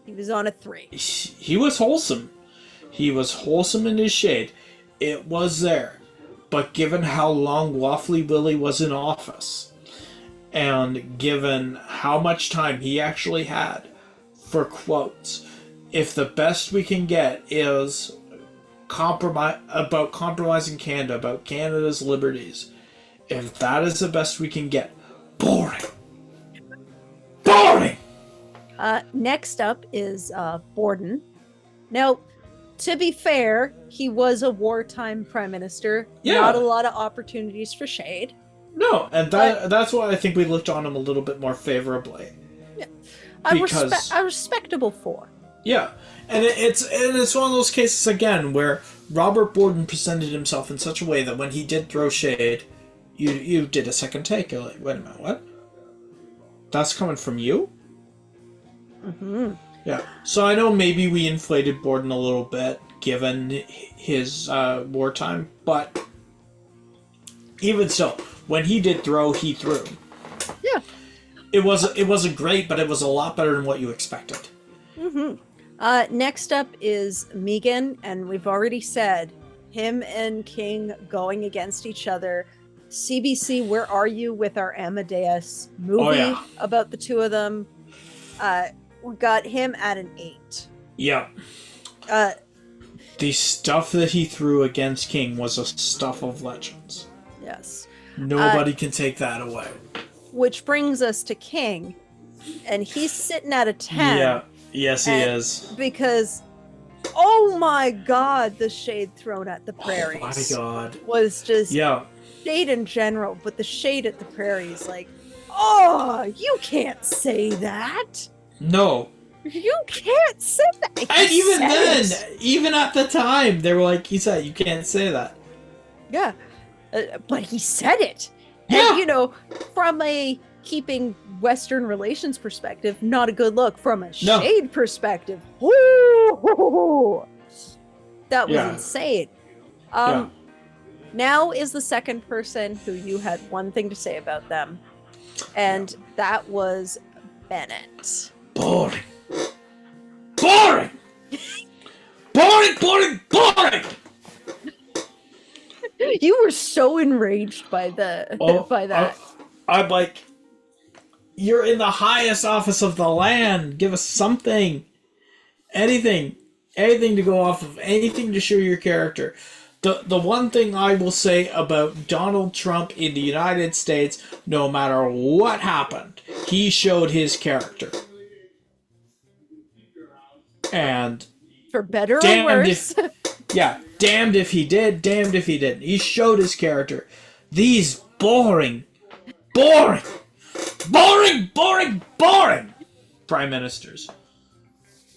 he was on a 3. He was wholesome. He was wholesome in his shade. It was there. But given how long Waffly Willie was in office, and given how much time he actually had for quotes, if the best we can get is compromising Canada, about Canada's liberties, if that is the best we can get, boring. Boring! Next up is Borden. Now, to be fair, he was a wartime prime minister. Yeah. Not a lot of opportunities for shade. No, and that's why I think we looked on him a little bit more favorably. Yeah. Because A respectable 4. yeah, and it's one of those cases again where Robert Borden presented himself in such a way that when he did throw shade, you did a second take. You're like, wait a minute, what? That's coming from you? Mm-hmm. Yeah. So I know maybe we inflated Borden a little bit given his wartime, but even so, when he did throw, he threw. Yeah. It wasn't great, but it was a lot better than what you expected. Mm-hmm. Next up is Megan, and we've already said him and King going against each other. CBC, where are you with our Amadeus movie about the two of them? We got him at an 8. Yeah. The stuff that he threw against King was a stuff of legends. Yes. Nobody can take that away. Which brings us to King, and he's sitting at a 10. Yeah. Yes, he is. Because, oh my God, the shade thrown at the prairies. Oh my God. Was just shade in general, but the shade at the prairies, like, oh, you can't say that. No. You can't say that. And even then, even at the time, they were like, he said, you can't say that. Yeah. But he said it. Yeah. And, you know, from a keeping Western relations perspective, not a good look. From a shade perspective, woo, that was insane. Now is the second person who you had one thing to say about them. And that was Bennett. Boring. Boring! Boring, boring, boring! You were so enraged by by that. I'm like, you're in the highest office of the land. Give us something. Anything to go off of. Anything to show your character. The one thing I will say about Donald Trump in the United States, no matter what happened, he showed his character. And for better or worse. Damned if he did, damned if he didn't. He showed his character. These boring prime ministers.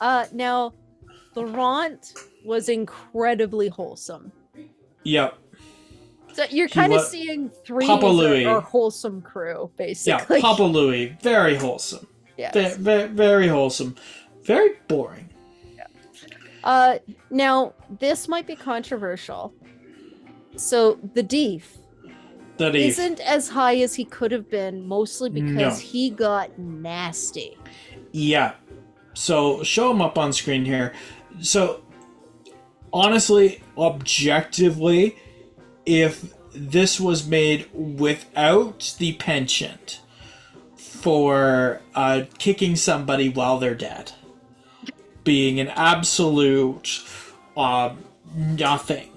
Now, Laurent was incredibly wholesome. Yep. So you're kind of seeing three Papa Louis. Our wholesome crew, basically. Yeah, Papa Louis, very wholesome. Yes. Very wholesome. Very boring. Now, this might be controversial. So, the Deef isn't as high as he could have been, mostly because he got nasty. Yeah. So, show him up on screen here. So, honestly, objectively, if this was made without the penchant for kicking somebody while they're dead, being an absolute nothing,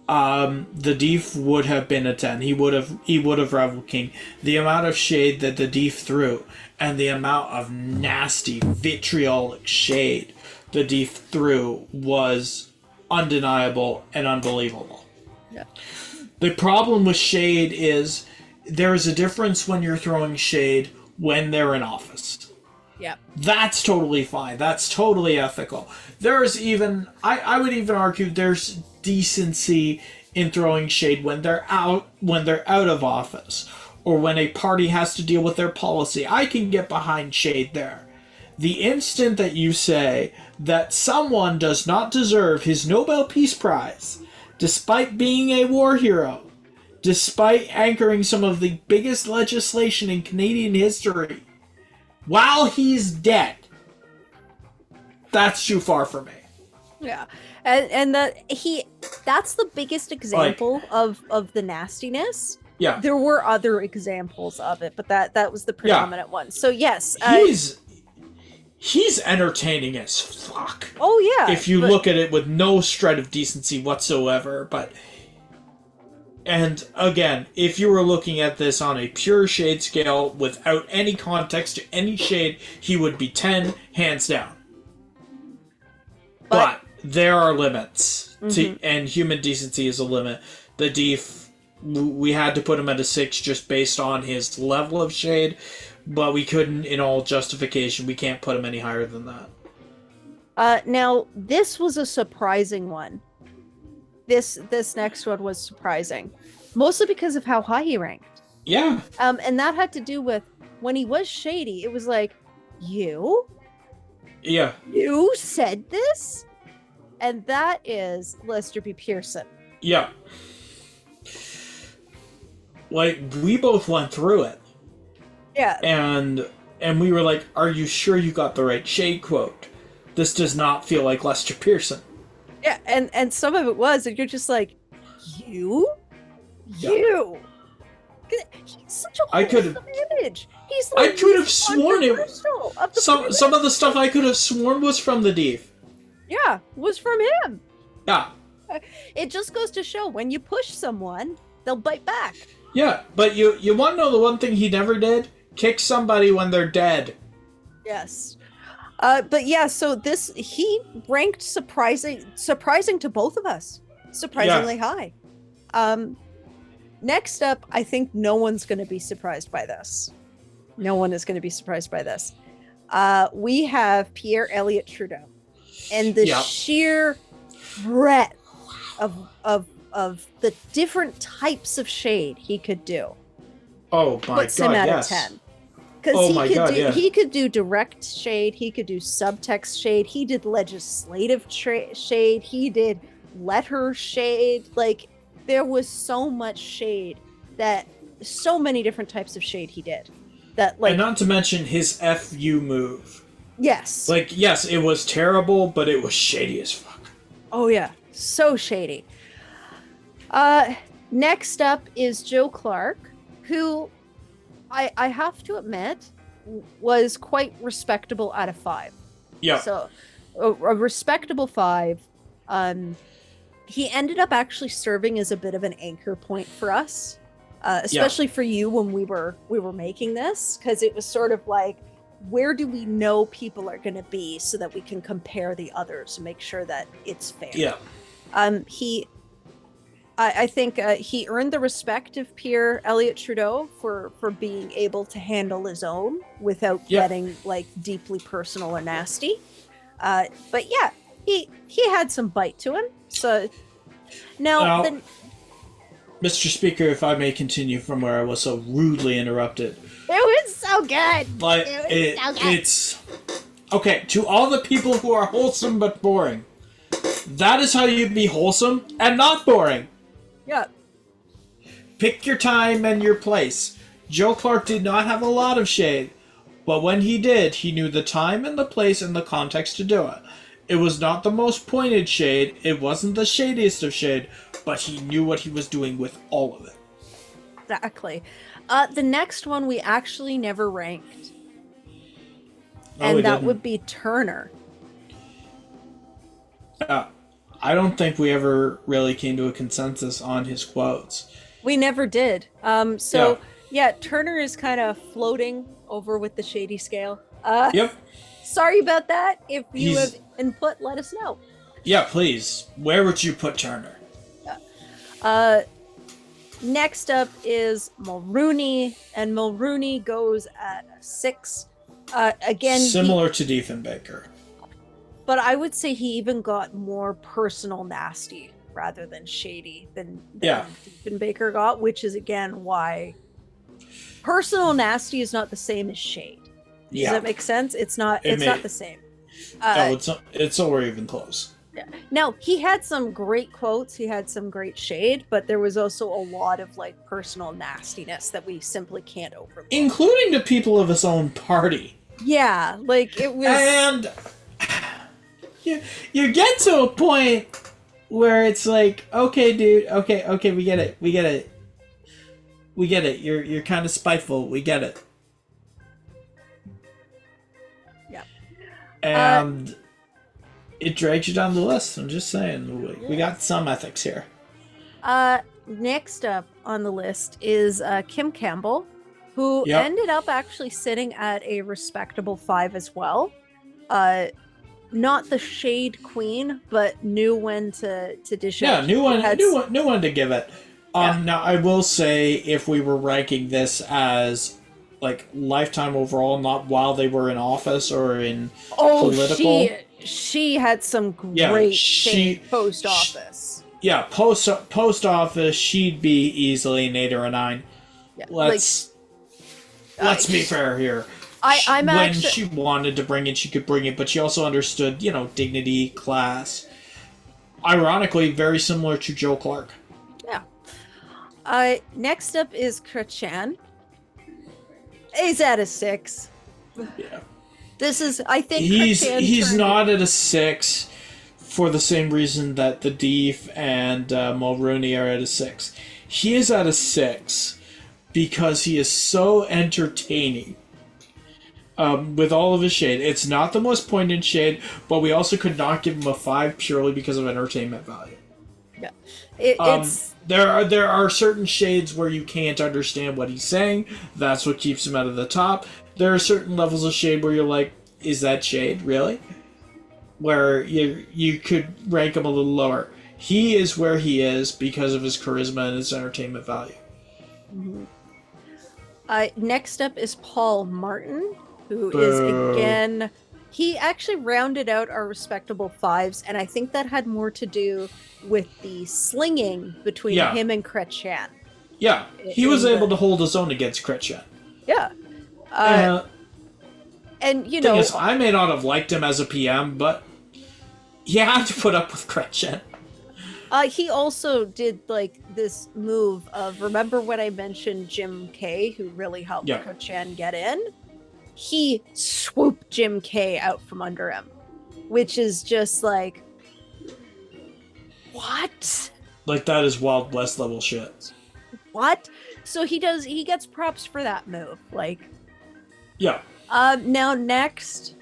the Deef would have been a 10. He would have rivaled King. The amount of shade that the Deef threw and the amount of nasty vitriolic shade the Deef threw was undeniable and unbelievable. Yeah. The problem with shade is there is a difference when you're throwing shade when they're in office. Yeah. That's totally fine. That's totally ethical. There's even, I would even argue there's decency in throwing shade when they're out of office, or when a party has to deal with their policy. I can get behind shade there. The instant that you say that someone does not deserve his Nobel Peace Prize, despite being a war hero, despite anchoring some of the biggest legislation in Canadian history, while he's dead, that's too far for me. Yeah. And that's the biggest example of the nastiness. Yeah. There were other examples of it, but that was the predominant one. So yes, he's entertaining as fuck. Oh yeah. If you look at it with no shred of decency whatsoever, but and again, if you were looking at this on a pure shade scale without any context to any shade, he would be 10 hands down. But there are limits to, and human decency is a limit. The Deef, we had to put him at a 6 just based on his level of shade, but we couldn't, in all justification, we can't put him any higher than that. Now this was a surprising one. This next one was surprising, mostly because of how high he ranked. Yeah. And that had to do with when he was shady. It was like, you said this, and that is Lester B. Pearson. Yeah. Like, we both went through it. Yeah. And we were like, are you sure you got the right shade quote? This does not feel like Lester Pearson. Yeah, and some of it was, and you're just like, you? Yeah. You? He's such a wholesome image. He's like, I could have sworn it. Some of the stuff I could have sworn was from the Deef. Yeah, was from him. Yeah. It just goes to show when you push someone, they'll bite back. Yeah, but you want to know the one thing he never did? Kick somebody when they're dead. Yes. But yeah, so he ranked surprising to both of us. Surprisingly high. Next up, I think no one's going to be surprised by this. No one is going to be surprised by this. We have Pierre Elliott Trudeau, and the sheer breadth of the different types of shade he could do. Oh my puts him god! out Yes. of 10. Because he could do direct shade, he could do subtext shade, he did legislative shade, he did letter shade. Like, there was so much shade, so many different types of shade he did. That, like, and not to mention his FU move. Yes. Like, yes, it was terrible, but it was shady as fuck. Oh yeah, so shady. Next up is Joe Clark, who I have to admit was quite respectable out of 5. Yeah. So a respectable 5. He ended up actually serving as a bit of an anchor point for us, especially for you when we were making this, because it was sort of like, where do we know people are going to be so that we can compare the others and make sure that it's fair. Yeah. I think he earned the respect of Pierre Elliott Trudeau for being able to handle his own without getting like deeply personal or nasty. But yeah, he had some bite to him. So now, Mr. Speaker, if I may continue from where I was so rudely interrupted. It was so good. Like, it's okay to all the people who are wholesome but boring. That is how you be wholesome and not boring. Yeah. Pick your time and your place. Joe Clark did not have a lot of shade, but when he did, he knew the time and the place and the context to do it. It was not the most pointed shade, it wasn't the shadiest of shade, but he knew what he was doing with all of it. Exactly. The next one we actually never ranked. And that would be Turner. I don't think we ever really came to a consensus on his quotes. We never did. Turner is kind of floating over with the shady scale. Yep. Sorry about that. If you have input, let us know. Yeah, please. Where would you put Turner? Next up is Mulrooney, and Mulrooney goes at a 6. Again, Similar to Diefenbaker. but I would say he even got more personal nasty rather than shady than Diefenbaker got, which is again why personal nasty is not the same as shade. Does that make sense? It's not. It's not the same. No, it's nowhere even close. Yeah. Now, he had some great quotes, he had some great shade, but there was also a lot of like personal nastiness that we simply can't overlook. Including to people of his own party. Yeah, like it was. And you get to a point where it's like, okay, dude, okay, we get it. You're kind of spiteful. We get it. Yeah. And it drags you down the list. I'm just saying, we got some ethics here. Next up on the list is Kim Campbell, who ended up actually sitting at a respectable 5 as well. Not the shade queen, but knew when to dish out. Yeah, knew when to give it. Now I will say, if we were ranking this as like lifetime overall, not while they were in office or in political. She had some great shade post office. Yeah, post office, she'd be easily an 8 or a 9. Yeah, let's be fair here. When she wanted to bring it, she could bring it, but she also understood, dignity, class. Ironically, very similar to Joe Clark. Yeah. Next up is Krachan. He's at a 6. Yeah. This is, I think, he's not at a 6 for the same reason that the Deef and Mulrooney are at a 6. He is at a 6 because he is so entertaining. With all of his shade. It's not the most poignant shade, but we also could not give him a 5 purely because of entertainment value. Yeah. There are certain shades where you can't understand what he's saying. That's what keeps him out of the top. There are certain levels of shade where you're like, is that shade, really? Where you could rank him a little lower. He is where he is because of his charisma and his entertainment value. Mm-hmm. Next up is Paul Martin, who is, again, he actually rounded out our respectable 5s, and I think that had more to do with the slinging between him and Krachan. Yeah, he was able to hold his own against Krachan. Yeah. And, thing is, I may not have liked him as a PM, but you have to put up with Krachan. He also did, like, this move of, remember when I mentioned Jim Kay, who really helped Krachan get in? He swooped Jim Kay out from under him, which is just like, what? Like, that is Wild West level shit. What? So he gets props for that move. Like, yeah. Now next,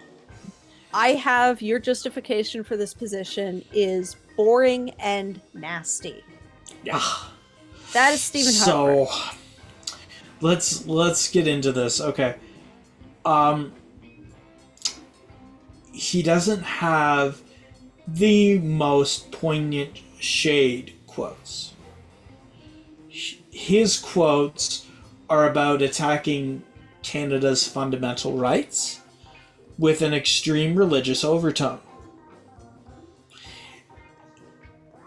I have your justification for this position is boring and nasty. Yeah. That is Stephen Hubbard. So, let's get into this. Okay. He doesn't have the most poignant shade quotes. His quotes are about attacking Canada's fundamental rights with an extreme religious overtone.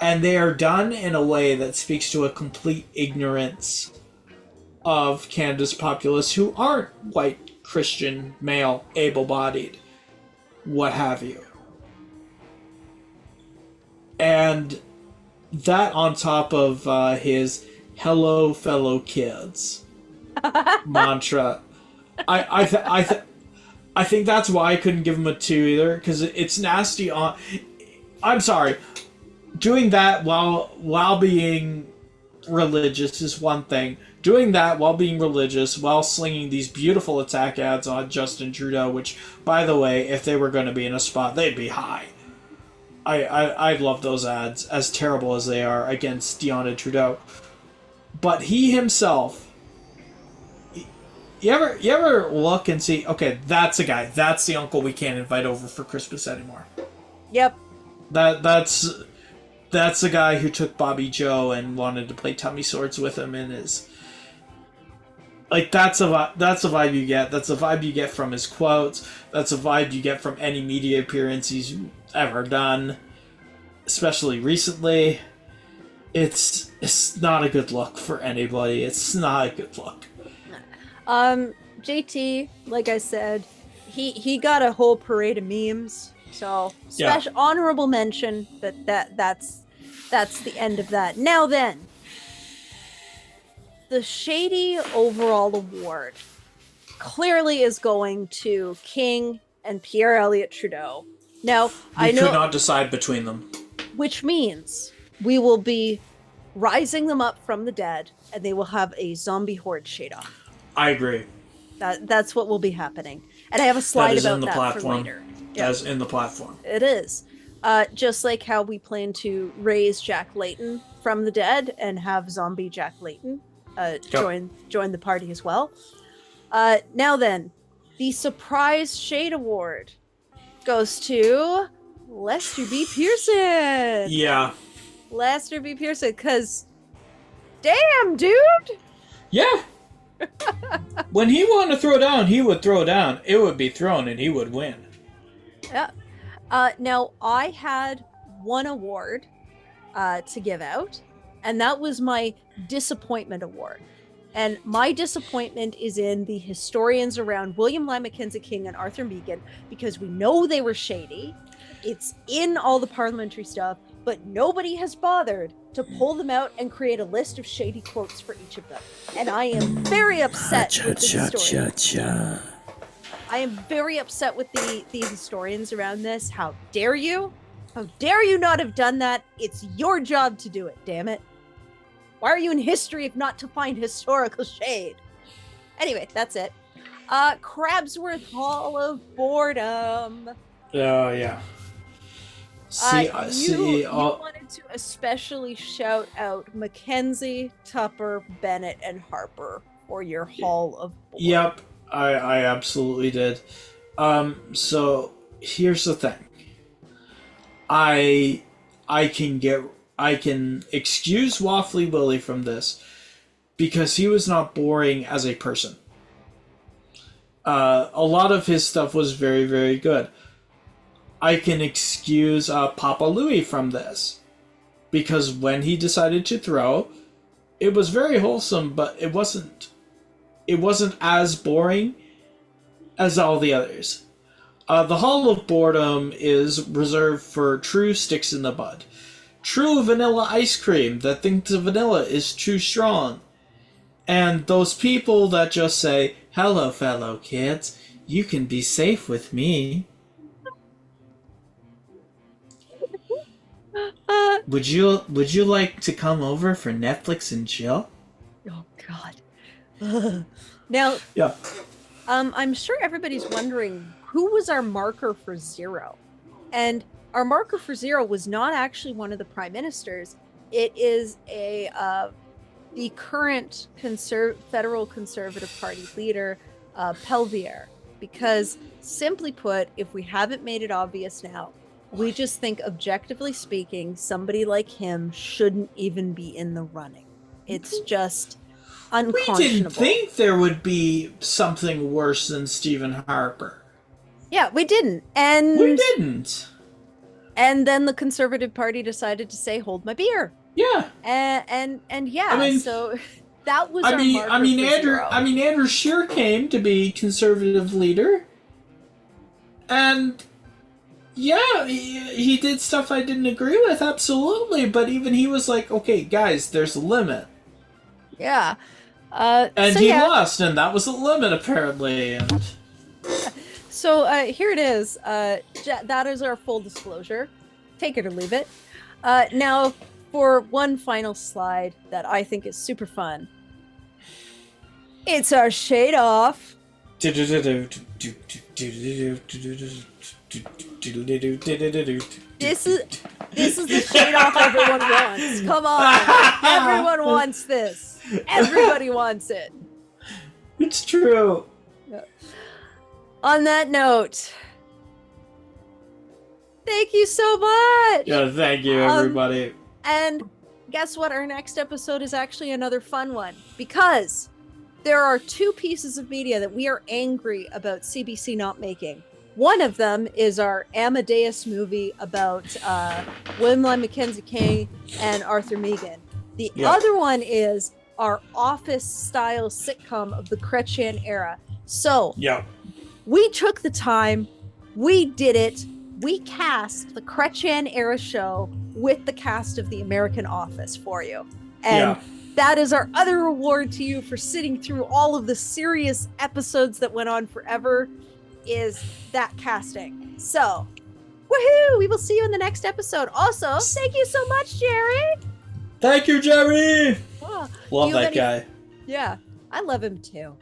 And they are done in a way that speaks to a complete ignorance of Canada's populace who aren't white, Christian, male, able-bodied, what have you. And that on top of his "hello fellow kids" mantra, I think that's why I couldn't give him a 2 either, because it's nasty. I'm sorry, doing that while being religious is one thing. Doing that while being religious, while slinging these beautiful attack ads on Justin Trudeau, which, by the way, if they were going to be in a spot, they'd be high. I love those ads, as terrible as they are, against Deanna Trudeau. But he himself, you ever look and see, okay, that's a guy, that's the uncle we can't invite over for Christmas anymore. Yep. That's That's the guy who took Bobby Joe and wanted to play tummy swords with him in his... Like, that's a vibe you get. That's a vibe you get from his quotes. That's a vibe you get from any media appearance he's ever done. Especially recently. It's not a good look for anybody. It's not a good look. JT, like I said, he got a whole parade of memes. So special honorable mention that's the end of that. Now then, the Shady Overall Award clearly is going to King and Pierre Elliott Trudeau. Now, I know could not decide between them. Which means we will be rising them up from the dead, and they will have a zombie horde shade off. I agree. That's what will be happening. And I have a slide about that for later. As in the platform. It is. Just like how we plan to raise Jack Layton from the dead and have zombie Jack Layton join the party as well. Now then, the surprise Shade Award goes to Lester B. Pearson. Yeah. Lester B. Pearson, because damn, dude! Yeah. When he wanted to throw down, he would throw down. It would be thrown and he would win. Yeah. Now, I had one award to give out, and that was my disappointment award. And my disappointment is in the historians around William Lyon Mackenzie King and Arthur Meighen, because we know they were shady. It's in all the parliamentary stuff, but nobody has bothered to pull them out and create a list of shady quotes for each of them. And I am very upset with the historians. I am very upset with the historians around this. How dare you? How dare you not have done that? It's your job to do it, damn it. Why are you in history if not to find historical shade? Anyway, that's it. Crabsworth Hall of Boredom. Oh, yeah. You wanted to especially shout out Mackenzie, Tupper, Bennett, and Harper for your Hall of Boredom. Yep, I absolutely did. So here's the thing. I can excuse Waffly Willie from this because he was not boring as a person. A lot of his stuff was very, very good. I can excuse Papa Louie from this because when he decided to throw, it was very wholesome, but it wasn't as boring as all the others. The Hall of Boredom is reserved for true sticks in the bud. True vanilla ice cream that thinks the vanilla is too strong. And those people that just say, "Hello, fellow kids, you can be safe with me." Would you like to come over for Netflix and chill? Oh God. Now, yeah. I'm sure everybody's wondering who was our marker for zero, and our marker for zero was not actually one of the prime ministers. It is the current federal Conservative Party leader, Pelvier, because simply put, if we haven't made it obvious now, we just think, objectively speaking, somebody like him shouldn't even be in the running. It's just unconscionable. We didn't think there would be something worse than Stephen Harper. Yeah, we didn't. And we didn't. And then the Conservative Party decided to say, "Hold my beer." Yeah. And yeah, so that was Andrew Scheer came to be Conservative leader. And yeah, he did stuff I didn't agree with, absolutely, but even he was like, "Okay, guys, there's a limit." Yeah. And he lost, and that was the limit, apparently. And so here it is. That is our full disclosure. Take it or leave it. Now, for one final slide that I think is super fun. It's our shade off. This is the shade off everyone wants. Come on. Everyone wants this. Everybody wants it. It's true. Yeah. On that note, thank you so much. Yeah, thank you, everybody. And guess what? Our next episode is actually another fun one because there are two pieces of media that we are angry about CBC not making. One of them is our Amadeus movie about William Lyon Mackenzie King and Arthur Meighen. The other one is our office-style sitcom of the Chrétien era. So we took the time, we did it, we cast the Chrétien era show with the cast of The American Office for you. And that is our other reward to you for sitting through all of the serious episodes that went on forever, is that casting. So, woohoo! We will see you in the next episode. Also, thank you so much, Jerry! Thank you, Jerry! Oh, Love that guy. Yeah, I love him too.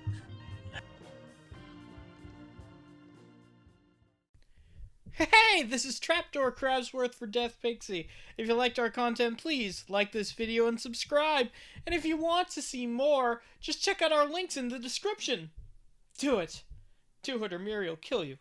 Hey, this is Trapdoor Crabsworth for deathpixie. If you liked our content, please like this video and subscribe. And if you want to see more, just check out our links in the description. Do it. Do it or Miri will kill you.